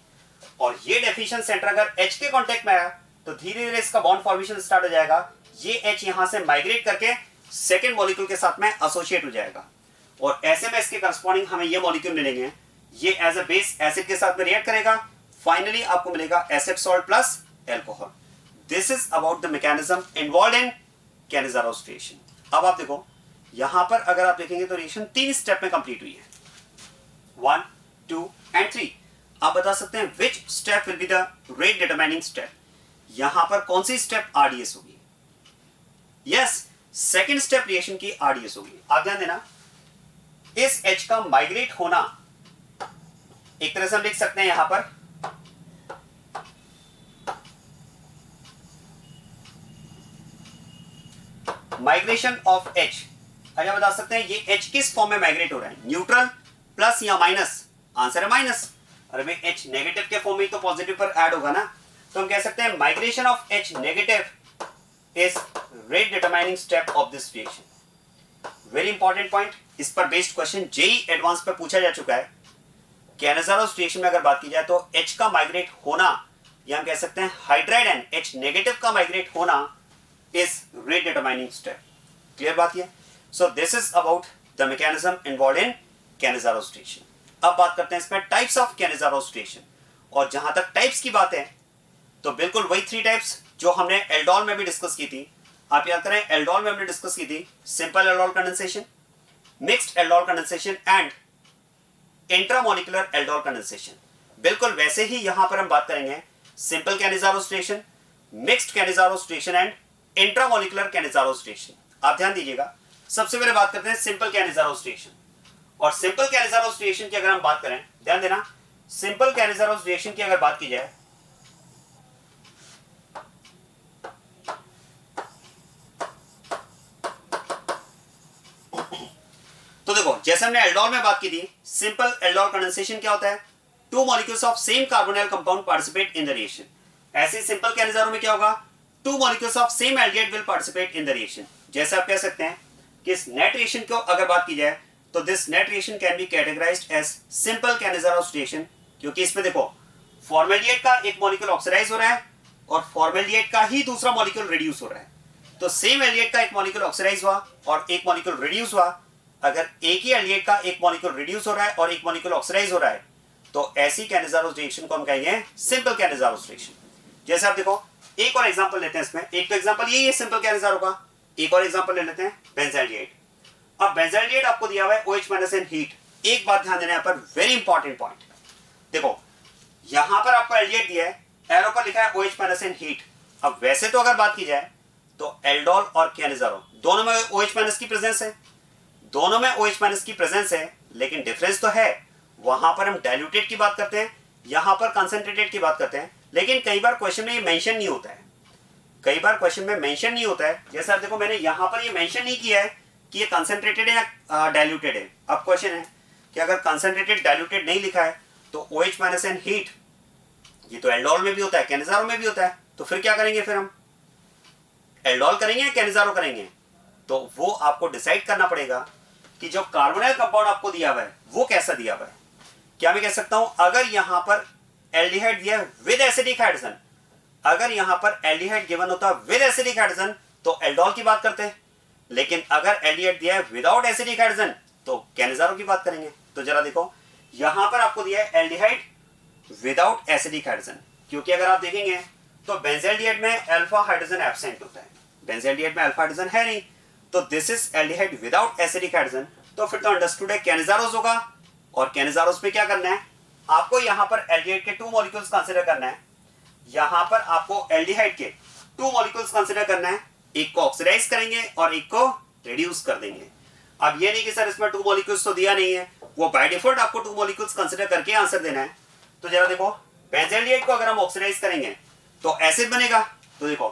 और ये डेफिशिएंट सेंटर अगर H के कांटेक्ट में आया तो धीरे धीरे इसका बॉन्ड फॉर्मेशन स्टार्ट हो जाएगा। ये H यहां से माइग्रेट करके सेकेंड मॉलिक्यूल के साथ में एसोसिएट हो जाएगा, और ऐसे में इसके करस्पॉन्डिंग हमें ये मॉलिक्यूल मिलेंगे। ये एज अ बेस एसिड के साथ में रिएक्ट करेगा, फाइनली आपको मिलेगा acid salt plus alcohol. This is about the mechanism involved in Cannizzaro's reaction. अब आप देखो यहां पर अगर आप देखेंगे तो रिएक्शन 3 स्टेप में कंप्लीट हुई है, 1, 2 एंड 3। आप बता सकते हैं which step will be the rate determining step. यहां पर कौन सी स्टेप RDS होगी? यस, सेकेंड स्टेप रिएक्शन की RDS होगी। आप ध्यान देना इस H का माइग्रेट होना एक तरह से हम लिख सकते हैं यहां पर माइग्रेशन ऑफ H। अच्छा बता सकते हैं ये H किस फॉर्म में माइग्रेट हो रहा है, न्यूट्रल, प्लस या माइनस? आंसर है माइनस। अरे भाई H नेगेटिव के फॉर्म में तो पॉजिटिव पर ऐड होगा ना, तो हम कह सकते हैं migration of H negative is rate determining step of this reaction. Very important point, इस पर बेस्ड क्वेश्चन जेई एडवांस पे पूछा जा चुका है। कैनिज़ारोस रिएक्शन में अगर बात की जाए तो H का माइग्रेट होना, या हम कह सकते हैं हाइड्राइड एंड H नेगेटिव का माइग्रेट होना is rate determining step. Clear बात ये? So this is about the mechanism involved in Cannizzaro's reaction. अब बात करते हैं इसमें टाइप्स ऑफ कैनिज़ारोस रिएक्शन। और जहां तक टाइप्स की बात है तो बिल्कुल वही 3 टाइप्स जो हमने एल्डोल में भी डिस्कस की थी। आप याद करें एल्डोल में हमने डिस्कस की थी simple aldol condensation, mixed aldol condensation and intramolecular aldol condensation. बिल्कुल वैसे ही यहां पर हम बात करेंगे simple Cannizzaro's reaction, mixed Cannizzaro's reaction and intramolecular Cannizzaro's reaction. आप ध्यान दीजिएगा, सबसे पहले बात करते हैं सिंपल कैनिज़ारोस रिएक्शन। और सिंपल कैनिज़ारोस रिएक्शन की अगर हम बात करें, ध्यान देना सिंपल कैनिज़ारोस रिएक्शन की अगर बात की जाए तो देखो जैसे हमने एल्डोल में बात की थी, सिंपल एल्डोल कंडेंसेशन क्या होता है, 2 molecules of same carbonyl compound participate in the reaction. ऐसे सिंपल कैनिज़ारो में क्या होगा, 2 molecules of same aldehyde will participate in the reaction. जैसे आप कह सकते हैं कि इस नेट रिएक्शन को अगर बात की जाए तो this net reaction can be categorized as simple Cannizzaro's reaction, क्योंकि इसमें देखो फॉर्मेल्डिहाइड का एक मॉलिक्यूल ऑक्सीडाइज हो रहा है और फॉर्मेल्डिहाइड का ही दूसरा मॉलिक्यूल रिड्यूस हो रहा है। तो सेम एल्डिहाइड का एक मॉलिक्यूल ऑक्सीडाइज हुआ और एक मॉलिक्यूल रिड्यूस हुआ। अगर एक ही एल्डिहाइड का एक मॉलिक्यूल रिड्यूस हो रहा है और एक मॉलिक्यूल ऑक्सीडाइज हो रहा है तो ऐसी कैनिज़ारोस रिएक्शन को हम कहेंगे सिंपल कैनिज़ारोस रिएक्शन। जैसे आप देखो एक और एग्जांपल लेते हैं इसमें, एक तो एग्जांपल यही है सिंपल कैनिज़ारो का, एक और एग्जांपल ले लेते हैं बेंजाल्डिहाइड। अब बेंजाल्डिहाइड आपको दिया हुआ है OH माइनस एंड हीट। एक बात ध्यान देना यहाँ पर, वेरी इंपॉर्टेंट पॉइंट, देखो यहां पर आपको एल्डिहाइड दिया है, एरो पर लिखा है OH माइनस एंड हीट। अब वैसे तो अगर बात की जाए तो एल्डोल और कैनिज़ारो दोनों में OH माइनस की प्रेजेंस है, दोनों में OH माइनस की प्रेजेंस है, लेकिन डिफरेंस तो है। वहां पर हम डाइल्यूटेड की बात करते हैं, यहां पर कंसंट्रेटेड की बात करते हैं, लेकिन कई बार क्वेश्चन में ये मेंशन नहीं होता है, कई बार क्वेश्चन में मेंशन नहीं होता है। जैसे आप देखो मैंने यहां पर ये मेंशन नहीं किया है कि ये कंसंट्रेटेड है या डाइल्यूटेड है। अब क्वेश्चन है कि अगर कंसंट्रेटेड डाइल्यूटेड नहीं लिखा है तो OH माइनस एंड हीट ये तो एल्डोल में भी होता है, कैनिज़ारो में भी होता है, तो फिर क्या करेंगे, फिर हम एल्डोल करेंगे या कैनिजारो करेंगे, तो वो आपको डिसाइड करना पड़ेगा कि जो कार्बोनाइल कंपाउंड आपको दिया हुआ है वो कैसा दिया हुआ है। क्या मैं कह सकता हूं, अगर यहां पर एल्डिहाइड दिया है विद एसिडिक हाइड्रोजन, अगर यहां पर एल्डिहाइड गिवन होता विद एसिडिक हाइड्रोजन तो एल्डोल की बात करते हैं, लेकिन अगर एल्डिहाइड दिया है विदाउट एसिडिक हाइड्रोजन तो कैनिजारो की बात करेंगे। तो जरा देखो, यहां पर आपको दिया है एल्डिहाइड विदाउट एसिडिक हाइड्रोजन, क्योंकि अगर आप देखेंगे तो बेंजल्डिहाइड में अल्फा हाइड्रोजन एब्सेंट होता है, बेंजल्डिहाइड में अल्फा हाइड्रोजन है नहीं, तो this is aldehyde without acidic hydrogen. तो फिर तो अंडरस्टूड है कैनिजारोस होगा, और कैनिजारोस में क्या करना है आपको, यहां पर एल्डिहाइड के 2 मॉलिक्यूल्स कंसीडर करना है, यहां पर आपको एल्डिहाइड के 2 मॉलिक्यूल्स कंसीडर करना है, एक को ऑक्सीडाइज करेंगे और एक को रिड्यूस कर देंगे। अब ये नहीं कि सर इसमें 2 मॉलिक्यूल्स तो दिया नहीं है, वो बाय डिफॉल्ट आपको 2 मॉलिक्यूल्स कंसीडर करके आंसर देना है। तो जरा देखो, बेंजल्डिहाइड को अगर हम ऑक्सीडाइज करेंगे तो एसिड बनेगा, तो देखो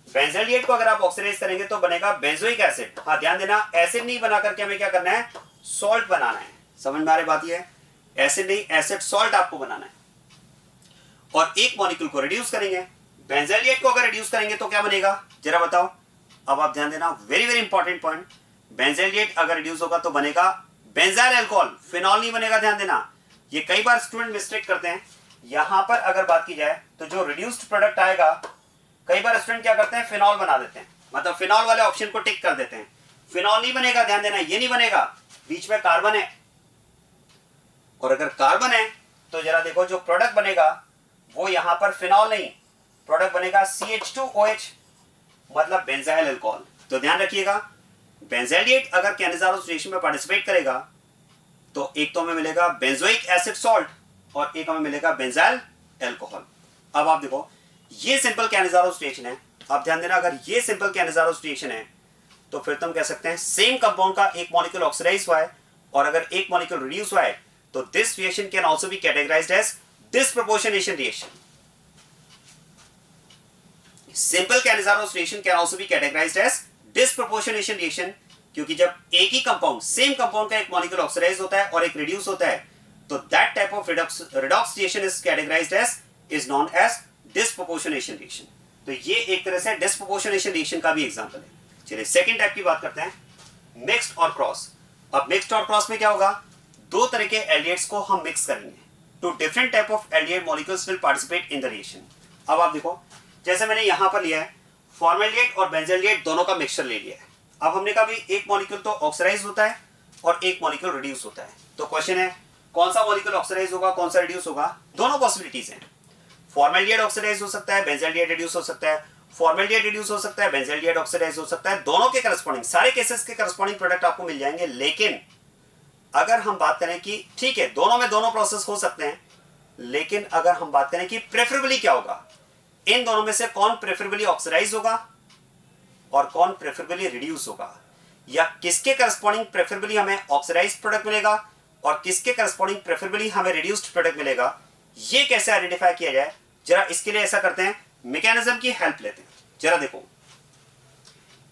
बेंजल्डिहाइड को अगर आप ऑक्सीडाइज करेंगे तो बनेगा बेंजोइक एसिड। हाँ ध्यान देना, एसिड नहीं बना करके हमें क्या करना है, सॉल्ट बनाना है। समझ में आ रही बात ये है, एसिड नहीं एसिड सॉल्ट आपको बनाना है। और एक मॉलिक्यूल को रिड्यूस करेंगे, बेंजल्डिहाइड को अगर रिड्यूस करेंगे तो क्या बनेगा जरा बताओ। अब आप ध्यान देना, very very important point, benzaldehyde अगर रिड्यूस होगा तो बनेगा बेंजाइल अल्कोहल, फिनॉल नहीं बनेगा। ध्यान देना, ये कई बार स्टूडेंट मिस्टेक करते हैं। यहां पर अगर बात की जाए तो जो रिड्यूस्ड प्रोडक्ट आएगा, कई बार स्टूडेंट क्या करते हैं, फिनॉल बना देते हैं, मतलब फिनॉल वाले ऑप्शन को टिक कर देते हैं। फिनॉल नहीं बनेगा, ध्यान देना, ये नहीं बनेगा, बीच में कार्बन है, और अगर कार्बन है तो जरा देखो जो प्रोडक्ट बनेगा वो यहां पर फिनॉल नहीं, प्रोडक्ट बनेगा CH2OH, मतलब बेंजाइल अल्कोहल। तो ध्यान रखिएगा, बेंजल्डिहाइड अगर कैनिजारोस रिएक्शन में पार्टिसिपेट करेगा तो एक तो हमें मिलेगा बेंजोइक एसिड सॉल्ट और एक हमें मिलेगा बेंजाइल अल्कोहल। अब आप देखो, ये सिंपल कैनिजारोस रिएक्शन है। अब ध्यान देना, अगर ये सिंपल कैनिजारोस रिएक्शन है तो फिर तुम कह सकते हैं सेम कंपाउंड का एक मॉलिक्यूल ऑक्सीडाइज हुआ है और अगर एक मॉलिक्यूल रिड्यूस हुआ है, तो this reaction can also be categorized as disproportionation reaction. Simple Cannizzaro's reaction can also be categorized as disproportionation reaction, क्योंकि जब एक ही कंपाउंड, सेम कंपाउंड का एक मॉलिक्यूल ऑक्सीडाइज होता है और एक रिड्यूस होता है, तो that type of redox reaction is categorized as, is known as disproportionation reaction. तो ये एक तरह से डिस्प्रोपोर्शनेशन रिएक्शन का भी एग्जांपल है। चलिए सेकंड टाइप की बात करते हैं, मिक्स्ड और क्रॉस। अब मिक्स्ड और क्रॉस में क्या होगा, 2 तरह के एल्डिहाइड्स को हम मिक्स करेंगे, 2 different type of aldehyde molecules will participate in the reaction. अब आप देखो, जैसे मैंने यहां पर लिया है फॉर्मेल्डिहाइड और बेंजल्डिहाइड दोनों का मिक्सचर ले लिया है। अब हमने कहा भी एक मॉलिक्यूल तो ऑक्सीडाइज होता है और एक मॉलिक्यूल रिड्यूस होता है, तो क्वेश्चन है कौन सा मॉलिक्यूल ऑक्सीडाइज होगा कौन सा रिड्यूस होगा। दोनों पॉसिबिलिटीज हैं, फॉर्मेल्डिहाइड ऑक्सीडाइज हो सकता है, बेंजल्डिहाइड रिड्यूस हो सकता है, फॉर्मेल्डिहाइड रिड्यूस हो सकता है, बेंजल्डिहाइड ऑक्सीडाइज हो सकता है। दोनों के करस्पॉन्डिंग, सारे केसेस के करस्पॉन्डिंग प्रोडक्ट आपको मिल जाएंगे। लेकिन अगर हम बात करें कि ठीक है दोनों में दोनों प्रोसेस हो सकते हैं, लेकिन अगर हम बात करें कि प्रेफरेबली क्या होगा, इन दोनों में से कौन प्रेफरेबली ऑक्सीडाइज होगा और कौन प्रेफरेबली रिड्यूस होगा, या किसके करस्पॉन्डिंग प्रेफरेबली हमें ऑक्सीडाइज्ड प्रोडक्ट मिलेगा और किसके करस्पॉन्डिंग प्रेफरेबली हमें रिड्यूस्ड प्रोडक्ट मिलेगा, ये कैसे आइडेंटिफाई किया जाए। जरा इसके लिए ऐसा करते हैं, मैकेनिज्म की हेल्प लेते हैं। जरा देखो,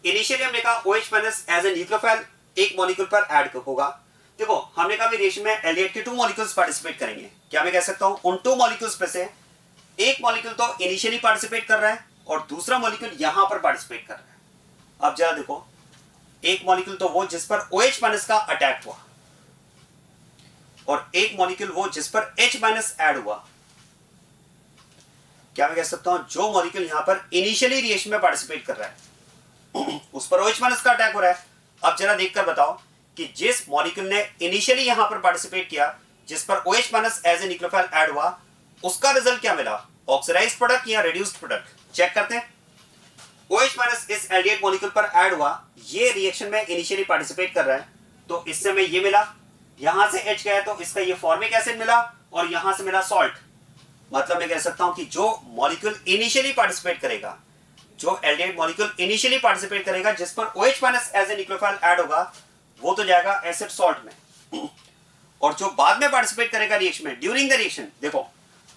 इनिशियली हमने कहा OH- एज ए न्यूक्लियोफाइल एक मॉलिक्यूल पर ऐड होगा। देखो हमने कहा रिएक्शन में एल्डिहाइड के 2 मॉलिक्यूल्स पार्टिसिपेट करेंगे। क्या मैं कह सकता हूं, उन 2 मॉलिक्यूल्स में से एक मॉलिक्यूल तो इनिशियली पार्टिसिपेट कर रहा है और दूसरा मॉलिक्यूल यहां पर पार्टिसिपेट कर रहा है। अब जरा देखो, एक मॉलिक्यूल तो वो जिस पर OH- का अटैक हुआ और एक मॉलिक्यूल वो जिस पर H- ऐड हुआ। क्या मैं कह सकता हूं, जो मॉलिक्यूल यहां पर इनिशियली रिएक्शन में पार्टिसिपेट कर रहा है उस पर OH- का अटैक हो रहा है। अब जरा देखकर बताओ कि जिस मॉलिक्यूल ने इनिशियली यहां पर पार्टिसिपेट किया, जिस पर OH- as a nucleophile add हुआ, उसका रिजल्ट क्या मिला, ऑक्सीडाइज्ड प्रोडक्ट या रिड्यूस्ड प्रोडक्ट। चेक करते हैं, OH- इस एल्डिहाइड मॉलिक्यूल पर ऐड हुआ, ये रिएक्शन में इनिशियली पार्टिसिपेट कर रहा है, तो इससे हमें ये मिला, यहां से H गया तो इसका ये फॉर्मिक एसिड मिला और यहां से मिला सॉल्ट। मतलब मैं कह सकता हूं कि जो मॉलिक्यूल इनिशियली पार्टिसिपेट करेगा, जो एल्डिहाइड मॉलिक्यूल इनिशियली पार्टिसिपेट करेगा जिस पर OH- as a nucleophile add होगा, वो तो जाएगा एसिड सॉल्ट में, और जो बाद में पार्टिसिपेट करेगा रिएक्शन में ड्यूरिंग द रिएक्शन, देखो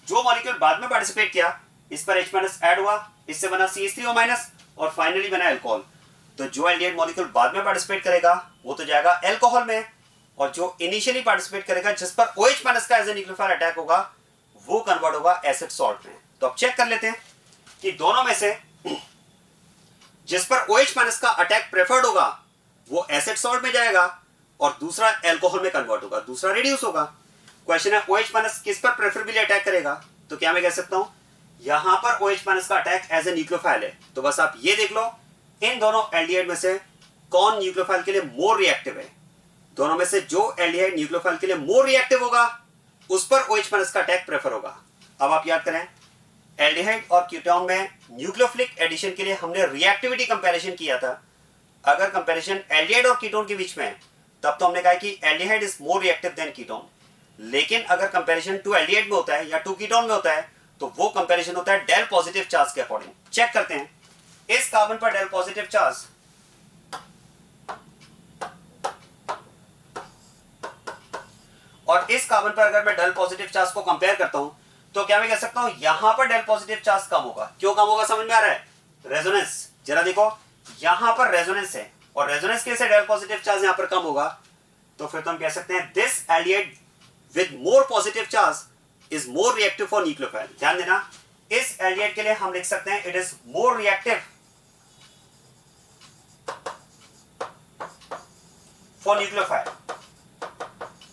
जो मॉलिक्यूल बाद में पार्टिसिपेट किया, इस पर H- ऐड हुआ, इससे बना CH3O- और फाइनली बना अल्कोहल। तो जो एल्डिहाइड मॉलिक्यूल बाद में पार्टिसिपेट करेगा वो तो जाएगा अल्कोहल में, और जो इनिशियली पार्टिसिपेट करेगा जिस पर OH- का एज ए न्यूक्लियोफाइल अटैक होगा, वो कन्वर्ट होगा एसिड सॉल्ट में। तो अब चेक कर लेते हैं कि दोनों में से जिस पर OH माइनस का अटैक प्रेफर्ड होगा वो एसिड सॉल्ट में जाएगा और दूसरा एल्कोहल में कन्वर्ट होगा, दूसरा रिड्यूस होगा। क्वेश्चन है OH माइनस किस पर प्रेफरेबली अटैक करेगा, तो क्या मैं कह सकता हूं यहां पर OH माइनस का अटैक एज ए न्यूक्लियोफाइल है। तो बस आप ये देख लो इन दोनों एल्डिहाइड में से कौन न्यूक्लियोफाइल के लिए मोर रिएक्टिव है। दोनों में से जो एल्डिहाइड न्यूक्लियोफाइल के लिए मोर रिएक्टिव होगा उस पर OH माइनस का अटैक प्रेफर होगा। अब आप याद करें एल्डिहाइड और कीटोन में न्यूक्लियोफिलिक एडिशन के लिए हमने रिएक्टिविटी कंपैरिजन किया था। अगर कंपैरिजन एल्डिहाइड और कीटोन के बीच में है तब तो हमने कहा कि aldehyde is more reactive than ketone. लेकिन अगर कंपैरिजन टू एल्डिहाइड में होता है या टू कीटोन में होता है तो वो कंपैरिजन होता है डेल पॉजिटिव चार्ज के अकॉर्डिंग। चेक करते हैं इस कार्बन पर डेल पॉजिटिव चार्ज और इस कार्बन पर अगर मैं डेल पॉजिटिव चार्ज को कंपेयर करता हूं तो क्या मैं कह सकता हूं यहां पर डेल पॉजिटिव चार्ज कम होगा। क्यों कम होगा समझ में आ रहा है, रेजोनेंस। जरा देखो यहां पर रेजोनेंस है और रेजोनेंस के से डेल पॉजिटिव चार्ज यहां पर कम होगा, तो फिर तो हम कह सकते हैं this aldehyde with more positive charge is more reactive for nucleophile. ध्यान देना इस एल्डिहाइड के लिए हम लिख सकते हैं it is more reactive for nucleophile.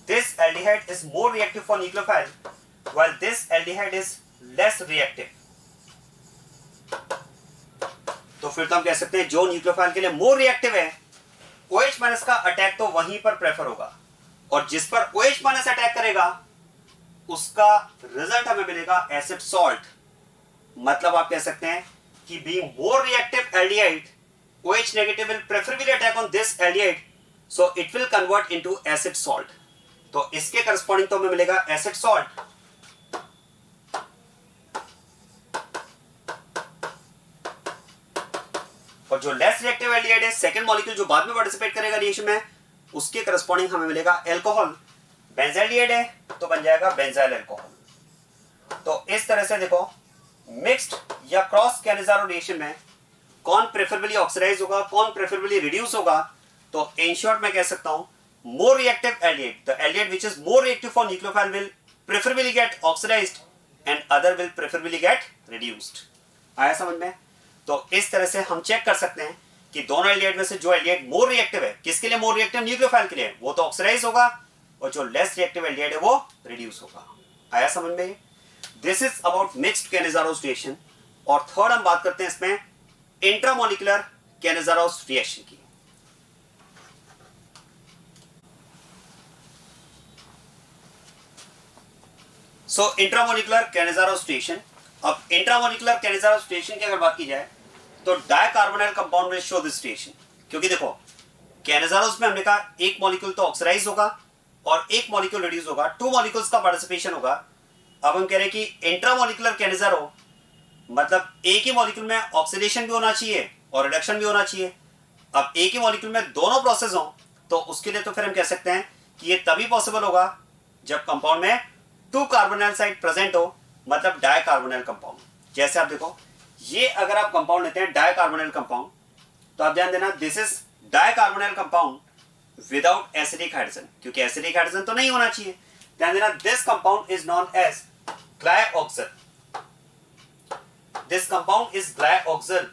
This aldehyde is more reactive for nucleophile, while this aldehyde is less reactive. तो फिर तो हम कह सकते हैं जो न्यूक्लियोफाइल के लिए मोर रिएक्टिव है OH माइनस का अटैक तो वहीं पर प्रेफर होगा और जिस पर OH माइनस अटैक करेगा उसका रिजल्ट हमें मिलेगा एसिड सॉल्ट। मतलब आप कह सकते हैं कि being more reactive aldehyde OH negative will preferably attack on this aldehyde, so it will convert into acid salt. तो इसके करस्पॉन्डिंग तो हमें मिलेगा एसिड सॉल्ट। और जो लेस रिएक्टिव एल्डिहाइड है सेकंड मॉलिक्यूल जो बाद में पार्टिसिपेट करेगा रिएक्शन में उसके करस्पॉन्डिंग हमें मिलेगा अल्कोहल। बेंजाइल्डिहाइड है तो बन जाएगा बेंजाइल अल्कोहल। तो इस तरह से देखो मिक्स्ड या क्रॉस कैनिजारो रिएक्शन में कौन प्रेफरेबली ऑक्सीडाइज होगा कौन प्रेफरेबली रिड्यूस होगा। तो इन शॉर्ट मैं कह सकता हूं more reactive aldehyde, the aldehyde which is more reactive for nucleophile will preferably get oxidized and other will preferably get reduced. आया समझ में। तो इस तरह से हम चेक कर सकते हैं कि दोनों एल्डिहाइड में से जो एल्डिहाइड मोर रिएक्टिव है किसके लिए मोर रिएक्टिव न्यूक्लियोफाइल के लिए वो तो ऑक्सीडाइज होगा और जो लेस रिएक्टिव एल्डिहाइड है वो रिड्यूस होगा। आया समझ में। This is about mixed Cannizzaro's reaction. और थर्ड हम बात करते हैं इसमें इंट्रामोलिकुलर कैनिजारोस रिएक्शन की। So intramolecular Cannizzaro's reaction. अब इंट्रामोलिकुलर कैनिजारोस रिएक्शन की अगर बात की जाए तो dicarbonyl compound will show this reaction. क्योंकि देखो कैनिजारोस में हमने कहा एक मॉलिक्यूल तो ऑक्सीडाइज होगा और एक मॉलिक्यूल रिड्यूस होगा, टू मॉलिक्यूल्स का पार्टिसिपेशन होगा। अब हम कह रहे हैं कि इंट्रामोलिकुलर कैनिजारो मतलब एक ही मॉलिक्यूल में ऑक्सीडेशन भी होना चाहिए और रिडक्शन भी होना चाहिए। अब एक ही मॉलिक्यूल में दोनों प्रोसेस हो तो उसके लिए तो फिर हम कह सकते हैं कि ये तभी पॉसिबल होगा जब कंपाउंड में टू कार्बोनाइल साइड प्रेजेंट हो, मतलब डाइकार्बोनाइल कंपाउंड। जैसे आप देखो ये अगर आप कंपाउंड लेते हैं डाइकार्बोनाइल कंपाउंड तो आप ध्यान देना this is dicarbonyl compound without acidic hydrogen, क्योंकि एसिडिक हाइड्रोजन तो नहीं होना चाहिए। ध्यान देना this compound is known as glyoxal. This compound is glyoxal.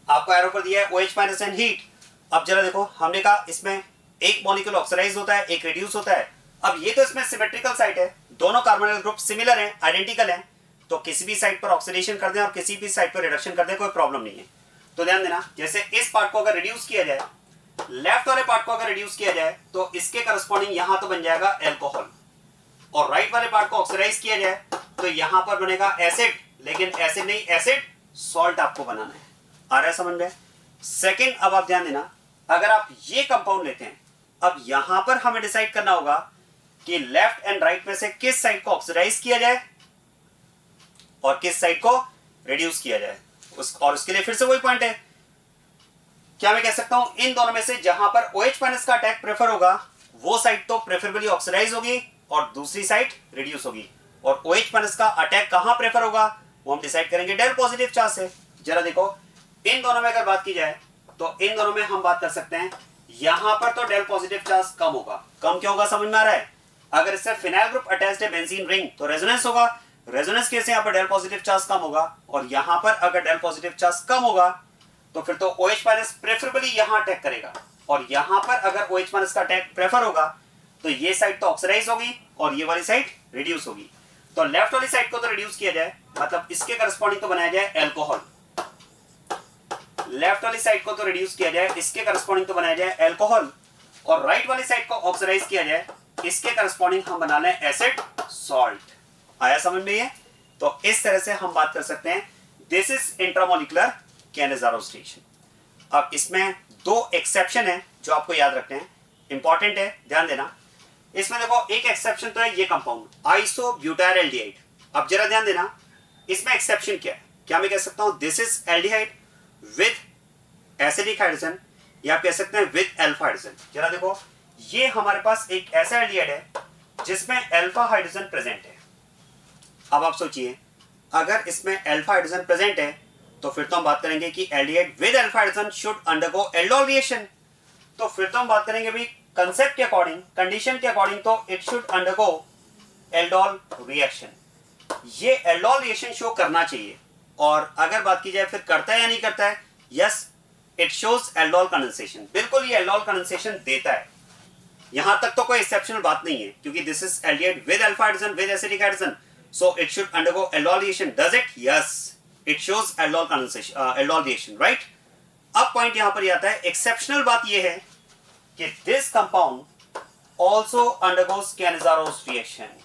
आपको एरो पर दिया है OH माइनस एंड हीट। अब जरा देखो हमने कहा इसमें एक मॉलिक्यूल ऑक्सीडाइज होता है एक रिड्यूस होता है। अब ये तो इसमें सिमेट्रिकल साइट है, दोनों कार्बोनाइल ग्रुप सिमिलर हैं आइडेंटिकल हैं, तो किसी भी साइट पर ऑक्सीडेशन कर दें और किसी भी साइट पर रिडक्शन कर दें कोई प्रॉब्लम नहीं है। तो ध्यान देना जैसे इस पार्ट को अगर रिड्यूस किया जाए लेफ्ट वाले पार्ट को अगर रिड्यूस किया जाए तो इसके करस्पॉन्डिंग यहां तो बन जाएगा अल्कोहल और राइट वाले पार्ट को ऑक्सीडाइज किया जाए तो यहां पर बनेगा एसिड, लेकिन एसिड नहीं एसिड सॉल्ट आपको बनाना है। आ रहा है समझ में। सेकेंड अब आप ध्यान देना अगर आप ये कंपाउंड लेते हैं अब यहां पर हमें डिसाइड करना होगा कि लेफ्ट एंड राइट में से किस साइड को ऑक्सीडाइज किया जाए और किस साइड को रिड्यूस किया जाए। और उसके लिए फिर से वही पॉइंट है, क्या मैं कह सकता हूं इन दोनों में से जहां पर OH माइनस का अटैक प्रेफर होगा वो साइड तो प्रेफरेबली ऑक्सीडाइज होगी और दूसरी साइड रिड्यूस होगी। और OH माइनस का अटैक कहां प्रेफर होगा वो हम डिसाइड करेंगे डेल पॉजिटिव चार्ज से। जरा देखो इन दोनों में अगर बात की जाए तो इन दोनों में हम बात कर सकते हैं यहां पर तो डेल पॉजिटिव चार्ज कम होगा। कम क्यों होगा समझ में आ रहा है। अगर इससे फिनाइल ग्रुप अटैच्ड है बेंजीन रिंग तो रेजोनेंस होगा, रेजोनेंस केस है, यहाँ पर डेल पॉजिटिव चार्ज कम होगा, और यहाँ पर अगर डेल पॉजिटिव चार्ज कम होगा तो फिर तो OH माइनस प्रेफरेबली यहाँ अटैक करेगा, और यहाँ पर अगर OH माइनस का अटैक प्रेफर होगा तो ये साइड तो ऑक्सीडाइज होगी और ये वाली साइड रिड्यूस होगी। तो लेफ्ट वाली साइड को तो रिड्यूस किया जाए, मतलब इसके करस्पॉन्डिंग तो बनाया जाए एल्कोहल, लेफ्ट वाली साइड को तो रिड्यूस किया जाए, इसके करस्पॉन्डिंग तो बनाया जाए एल्कोहल, और राइट वाली साइड को ऑक्सीडाइज किया जाए, इसके करस्पॉन्डिंग हम बना लें एसिड सॉल्ट। आया समझ में ये? तो इस तरह से हम बात कर सकते हैं, दिस इज इंट्रामोलिकुलर कैनिजारोस्टेशन। अब इसमें दो एक्सेप्शन है जो आपको याद रखने हैं, इंपॉर्टेंट है, ध्यान देना। इसमें देखो एक एक्सेप्शन तो है ये कंपाउंड आइसोब्यूटाइल एल्डिहाइड। अब जरा ध्यान देना, इसमें एक्सेप्शन क्या है? क्या मैं कह सकता हूं this is aldehyde with acidic hydrogen, या आप कह सकते हैं विद अल्फा हाइड्रोजन। जरा देखो, ये हमारे पास एक ऐसा एल्डिहाइड है जिसमें अल्फा हाइड्रोजन प्रेजेंट है। अब आप सोचिए, अगर इसमें अल्फा हाइड्रोजन प्रेजेंट है तो फिर तो हम बात करेंगे कि aldehyde with alpha hydrogen should undergo aldol reaction. तो फिर तो हम बात करेंगे भी कंसेप्ट के अकॉर्डिंग, कंडीशन के अकॉर्डिंग, तो it should undergo aldol reaction. ये एल्डोल रिएक्शन शो करना चाहिए, और अगर बात की जाए फिर करता है या नहीं करता है, yes it shows aldol condensation, बिल्कुल ये एल्डोल कंडेंसेशन देता है। यहां तक तो कोई एक्सेप्शनल बात नहीं है, क्योंकि this is aldehyde with alpha hydrogen with acidic hydrogen, so it should undergo aldol reaction. Does it? Yes, it shows aldol condensation, aldol reaction, right? अब पॉइंट यहां पर ये आता है, एक्सेप्शनल बात ये है कि this compound also undergoes Cannizaro's reaction.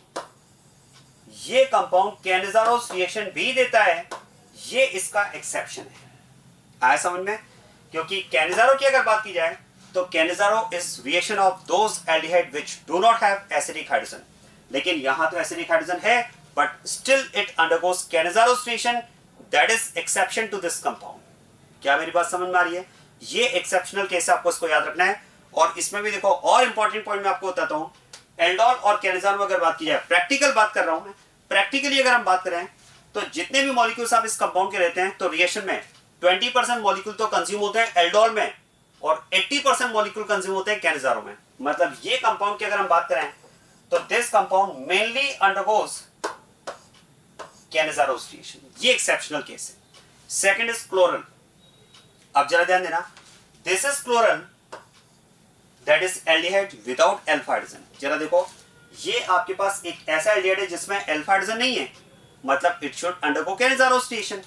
ये कंपाउंड Cannizaro's reaction भी देता है, ये इसका एक्सेप्शन है। आया समझ में? क्योंकि Cannizaro की अगर बात की जाए तो Cannizaro is reaction of those aldehyde which do not have acidic hydrogen, लेकिन यहां तो एसिडिक हाइड्रोजन है, but still it undergoes Cannizaro's reaction, that is exception to this compound. क्या मेरी बात समझ में आ रही है? ये एक्सेप्शनल केस है, आपको इसको याद रखना है। और इसमें भी देखो और इंपॉर्टेंट पॉइंट मैं आपको बताता हूं, एल्डोल और कैनिजारो में अगर बात की जाए, प्रैक्टिकल बात कर रहा हूं मैं, प्रैक्टिकली अगर हम बात करें तो जितने भी मॉलिक्यूल्स आप इस कंपाउंड के रहते हैं, तो रिएक्शन में 20% मॉलिक्यूल तो कंज्यूम होते हैं एल्डोल में, और 80% मॉलिक्यूल कंज्यूम होते हैं कैनिजारो में। मतलब ये कंपाउंड की अगर हम बात करें तो this compound mainly undergoes Cannizaro's reaction, ये एक्सेप्शनल केस है। Second is chloral. अब जरा ध्यान देना, this is chloral that is aldehyde without alpha hydrogen. जरा देखो, ये आपके पास एक ऐसा एल्डिहाइड है जिसमें अल्फा हाइड्रोजन नहीं है, मतलब it should undergo Cannizaro's reaction।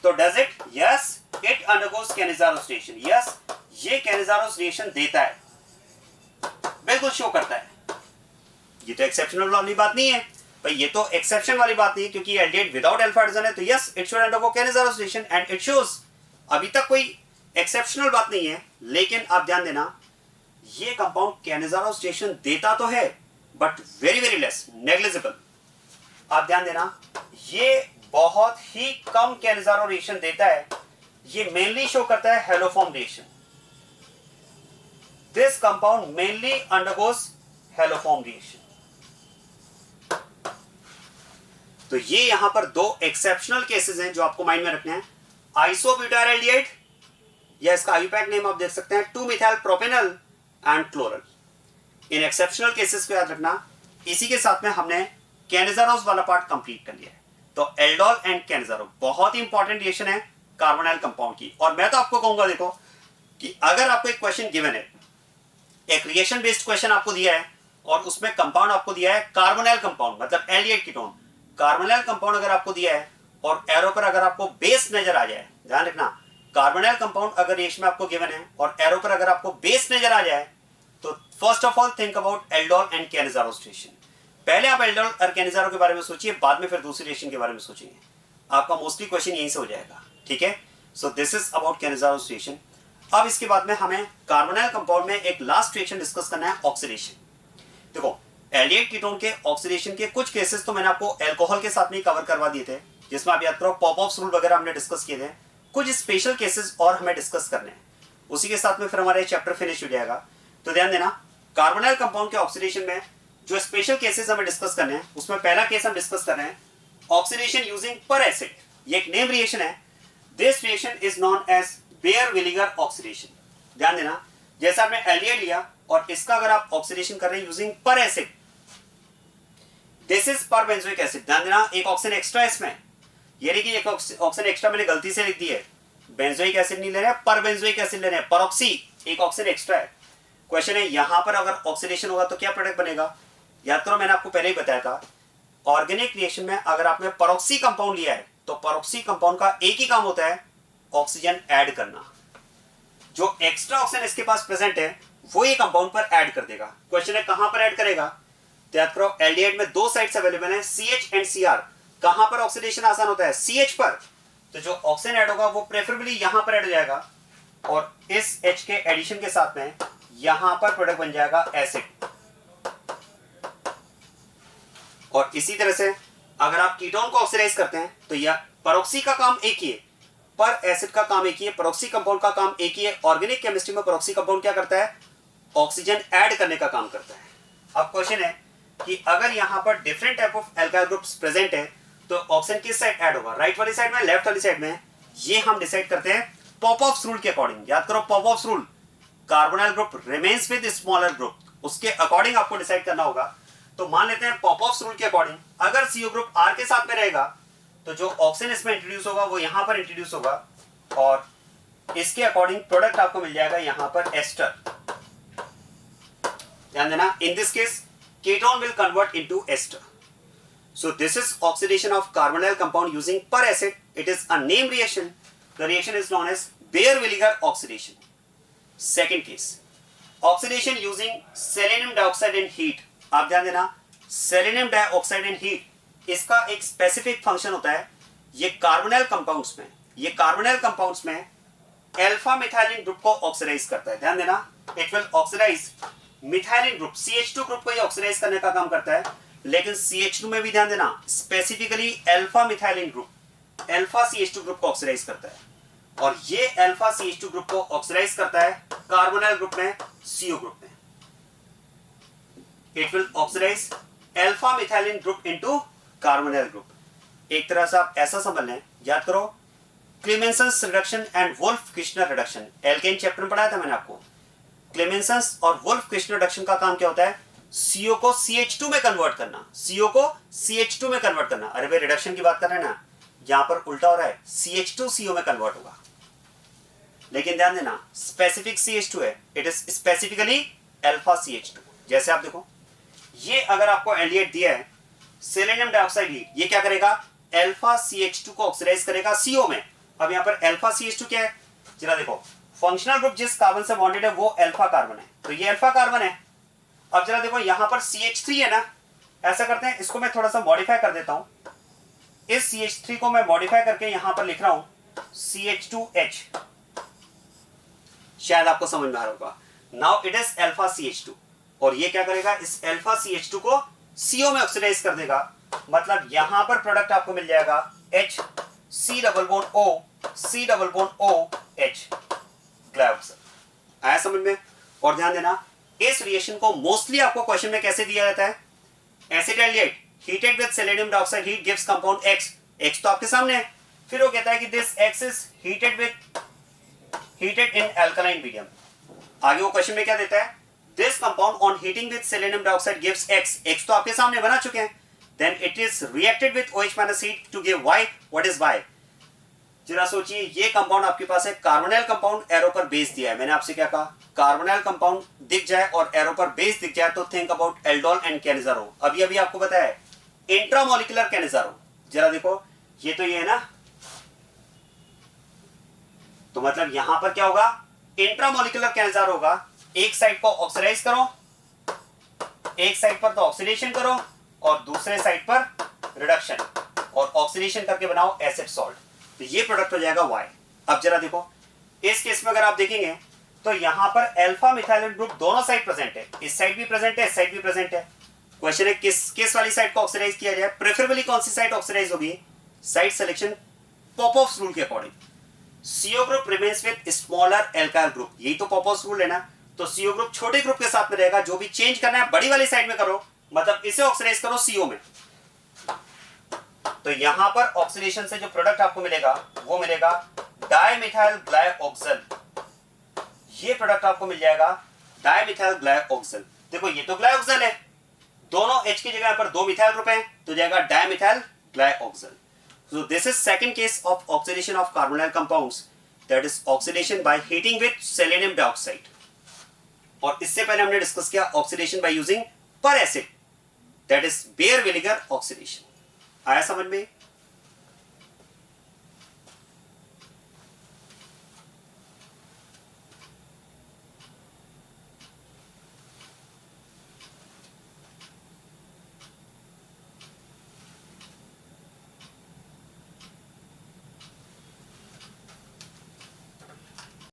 तो does it? Yes, it undergoes Cannizaro's reaction। Yes, ये Cannizaro's reaction देता है, बिल्कुल शो करता है। ये तो एक्सेप्शनल वाली बात नहीं है भाई, ये तो एक्सेप्शन वाली बात नहीं है, क्योंकि एल्डिहाइड विदाउट अल्फा हाइड्रोजन है, तो yes it should undergo Cannizaro's reaction and it shows. अभी तक कोई एक्सेप्शनल बात नहीं है, लेकिन आप ध्यान देना, ये कंपाउंड Cannizaro's reaction देता तो है but very very less, negligible. आप ध्यान देना, ये बहुत ही कम Cannizaro reaction देता है, ये मेनली शो करता है haloform reaction. This compound mainly undergoes haloform reaction. तो ये यहां पर दो एक्सेप्शनल केसेस हैं जो आपको माइंड में रखने हैं, आइसोब्यूटाइल एल्डिहाइड, या इसका आईयूपैक नेम आप देख सकते हैं 2-methyl propanol and chloral. In exceptional cases को याद रखना। इसी के साथ में हमने Cannizaro's वाला पार्ट कंप्लीट कर लिया है। तो एल्डोल एंड Cannizaro बहुत ही इंपॉर्टेंट रिएक्शन है कार्बोनाइल कंपाउंड की। और मैं तो आपको कहूंगा, देखो कि अगर आपको एक क्वेश्चन गिवन है, एक रिएक्शन बेस्ड क्वेश्चन आपको दिया है, और उसमें कंपाउंड आपको दिया है कार्बोनाइल कंपाउंड, मतलब एल्डिहाइड कीटोन, कार्बोनाइल कंपाउंड अगर आपको दिया है और एरो पर अगर आपको बेस नजर आ जाए, ध्यान रखना, कार्बोनाइल कंपाउंड अगर रिएक्शन में आपको गिवन है और एरो पर अगर आपको बेस नजर आ जाए, तो first of all think about aldol and Cannizaro's reaction। पहले आप एल्डोल और Cannizaro के बारे में सोचिए, बाद में फिर दूसरी रिएक्शन के बारे में सोचेंगे। आपका मोस्टली क्वेश्चन यहीं से हो जाएगा, ठीक है। सो this is about Cannizaro's reaction। अब इसके बाद में हमें कार्बोनाइल कंपाउंड में एक लास्ट रिएक्शन डिस्कस करना है, ऑक्सीडेशन। देखो, एल्डिहाइड कीटोन के ऑक्सीडेशन के कुछ केसेस तो मैंने आपको अल्कोहल के साथ में कवर करवा दिए थे, जिसमें आप याद करो पॉपऑफ्स रूल वगैरह हमने डिस्कस किए थे। कुछ स्पेशल केसेस और हमें डिस्कस करने हैं, उसी के साथ में फिर हमारा चैप्टर फिनिश हो जाएगा। तो ध्यान देना, कार्बोनाइल कंपाउंड के ऑक्सीडेशन में जो स्पेशल केसेस हमें डिस्कस करने हैं, उसमें पहला केस हम डिस्कस कर रहे हैं ऑक्सीडेशन यूजिंग पर एसिड। ये एक नेम रिएक्शन है। This reaction is known as Baeyer विनेगर ऑक्सीडेशन। ध्यान देना, जैसा आपने एल्डिहाइड लिया और इसका अगर आप ऑक्सीडेशन कर रहे हैं यूजिंग पर एसिड, दिस इज पर बेंजोइक एसिड। ध्यान देना एक ऑक्सीजन एक्स्ट्रा है इसमें, ये नहीं कि एक ऑक्सीजन एक्स्ट्रा मैंने गलती से लिख दी है। बेंजोइक एसिड नहीं ले रहे हैं, पर बेंजोइक एसिड ले रहे हैं, परऑक्सी एक ऑक्सीजन एक्स्ट्रा है। क्वेश्चन है यहां पर अगर ऑक्सीडेशन होगा तो क्या प्रोडक्ट बनेगा। याद करो मैंने आपको पहले ही बताया था, ऑर्गेनिक रिएक्शन में अगर आपने परऑक्सी कंपाउंड लिया है तो परऑक्सी कंपाउंड का एक ही काम होता है, ऑक्सीजन ऐड करना। जो एक्स्ट्रा ऑक्सीजन इसके पास प्रेजेंट है वो ये कंपाउंड पर ऐड कर देगा। क्वेश्चन है कहां पर ऐड करेगा। तो याद करो एल्डिहाइड में दो साइड्स अवेलेबल है, CH एंड Cr। कहां पर ऑक्सीडेशन आसान होता है, CH पर। तो जो ऑक्सीजन ऐड होगा वो प्रेफरेबली यहां पर ऐड हो जाएगा और इस H के एडिशन के साथ में यहां पर प्रोडक्ट बन जाएगा एसिड। और इसी तरह से अगर आप कीटोन को ऑक्सीडाइज करते हैं तो यह परऑक्सी का काम एक ही है, पर एसिड का काम एक ही है, परऑक्सी कंपाउंड का काम एक ही है। ऑर्गेनिक केमिस्ट्री में परऑक्सी कंपाउंड क्या करता है, ऑक्सीजन ऐड करने का काम करता है। अब क्वेश्चन है कि अगर यहां पर different type of alkyl groups present है तो ऑक्सीजन किस साइड ऐड होगा, राइट वाली साइड में, लेफ्ट वाली साइड में। ये हम डिसाइड करते हैं पॉपऑफ रूल के अकॉर्डिंग। याद करो Popoff rule, carbonyl group remains with smaller group, उसके अकॉर्डिंग आपको डिसाइड करना होगा। तो मान लेते हैं पॉपऑफ रूल के अकॉर्डिंग अगर CO ग्रुप R के साथ में रहेगा तो जो ऑक्सीजन इसमें इंट्रोड्यूस होगा वो यहां पर इंट्रोड्यूस होगा और इसके अकॉर्डिंग प्रोडक्ट आपको मिल जाएगा यहां पर एस्टर। ध्यान देना, in this case ketone will convert into ester. So this is oxidation of carbonyl compound using per acid. It is a name reaction. The reaction is known as Baeyer-Villiger oxidation. Second case, oxidation using selenium dioxide and heat. आप ध्यान देना, selenium dioxide and heat इसका एक specific function होता है। ये carbonyl compounds में alpha methylene group को ऑक्सीडाइज करता है। ध्यान देना, it will oxidize methylene group, CH2 group को ये ऑक्सीडाइज करने का काम करता है। लेकिन CH2 में भी ध्यान देना, specifically alpha methylene group alpha CH2 group को ऑक्सीडाइज करता है और ये अल्फा CH2 ग्रुप को ऑक्सीडाइज करता है कार्बोनाइल ग्रुप में, CO ग्रुप में। It will oxidize alpha methylene group into carbonyl group. एक तरह से आप ऐसा समझ लें, याद करो Clemmensen's reduction and Wolff Kishner reduction, alkane chapter में पढ़ाया था मैंने आपको। क्लेमेंसन्स और वुल्फ-किर्चनर रिडक्शन का काम क्या होता है, CO को CH2 में कन्वर्ट करना, CO को CH2 में कन्वर्ट करना। अरे भाई रिडक्शन की बात कर रहे हैं ना, यहां पर उल्टा हो रहा है, CH2 CO में कन्वर्ट होगा। लेकिन ध्यान देना स्पेसिफिक CH2 है, it is specifically alpha CH2। जैसे आप देखो ये अगर आपको एल्डिहाइड दिया है सेलेनियम डाइऑक्साइड, ये क्या करेगा, अल्फा CH2 को ऑक्सीडाइज करेगा CO में। अब यहां पर अल्फा CH2 क्या है, जरा देखो फंक्शनल ग्रुप जिस कार्बन से बॉन्डेड है वो अल्फा कार्बन है, तो ये अल्फा कार्बन है। अब जरा देखो यहां पर CH3 है ना, ऐसा करते हैं इसको मैं थोड़ा सा मॉडिफाई कर देता हूं। इस CH3 को मैं मॉडिफाई करके यहां पर लिख रहा हूं CH2H, शायद आपको समझ में आ रहा होगा। Now it is alpha CH2 और ये क्या करेगा, इस अल्फा CH2 को CO में ऑक्सीडाइज कर देगा। मतलब यहां पर प्रोडक्ट आपको मिल जाएगा H C double bond O C double bond O H glycol. आया समझ में। और ध्यान देना इस रिएक्शन को मोस्टली आपको क्वेश्चन में कैसे दिया जाता है, acid aldehyde heated with selenium dioxide heat gives compound X तो आपके सामने है। फिर वो कहता है कि this X is heated in alkaline medium. आगे वो क्वेश्चन में क्या देता है, this compound on heating with selenium dioxide gives X तो आपके सामने बना चुके हैं। Then it is reacted with OH minus heat to give Y। What is Y, जरा सोचिए ये कंपाउंड आपके पास है, कार्बोनाइल कंपाउंड, एरो पर बेस दिया है। मैंने आपसे क्या कहा, कार्बोनाइल कंपाउंड दिख जाए और एरो पर बेस दिख जाए तो think about aldol and Cannizzaro. अभी अभी आपको पता है इंट्रामोलिकुलर कैनिजारो। जरा देखो ये तो ये है ना, तो मतलब यहां पर क्या होगा, इंट्रामोलिकुलर कैनिजारो होगा। एक साइड को ऑक्सीडाइज करो, एक साइड पर तो ऑक्सीडेशन करो और दूसरे साइड पर रिडक्शन, और ऑक्सीडेशन करके बनाओ एसिड सॉल्ट, तो ये प्रोडक्ट हो जाएगा Y। अब जरा देखो इस केस में अगर आप देखेंगे तो यहां पर अल्फा मिथाइलिन ग्रुप दोनों साइड प्रेजेंट है, इस साइड भी प्रेजेंट है, इस साइड भी प्रेजेंट है। क्वेश्चन है किस वाली साइड को ऑक्सीडाइज किया जाए, प्रेफरेबली कौन सी साइड ऑक्सीडाइज होगी, साइड सिलेक्शन पॉपऑफ रूल के according. CO group remains with smaller alkyl group, यही तो पॉपऑफ रूल है ना। तो CO ग्रुप छोटे ग्रुप के साथ में रहेगा, जो भी चेंज करना है बड़ी वाली साइड में करो, मतलब इसे ऑक्सीडाइज करो CO में। तो यहां पर ऑक्सीडेशन से जो प्रोडक्ट आपको मिलेगा वो मिलेगा डाइमिथाइल ग्लाइऑक्सल। ये प्रोडक्ट आपको मिल जाएगा डाइमिथाइल ग्लाइऑक्सल। देखो ये तो ग्लाइऑक्सल है, दोनों H की जगह पर 2 मिथाइल ग्रुप है तो जाएगा dimethyl ग्लाइऑक्सल. So this is second case of oxidation of carbonyl compounds, that is oxidation by heating with selenium dioxide. और इससे पहले हमने डिस्कस किया oxidation by using peracid, that is Baeyer विनेगर ऑक्सीडेशन. आया समझ में?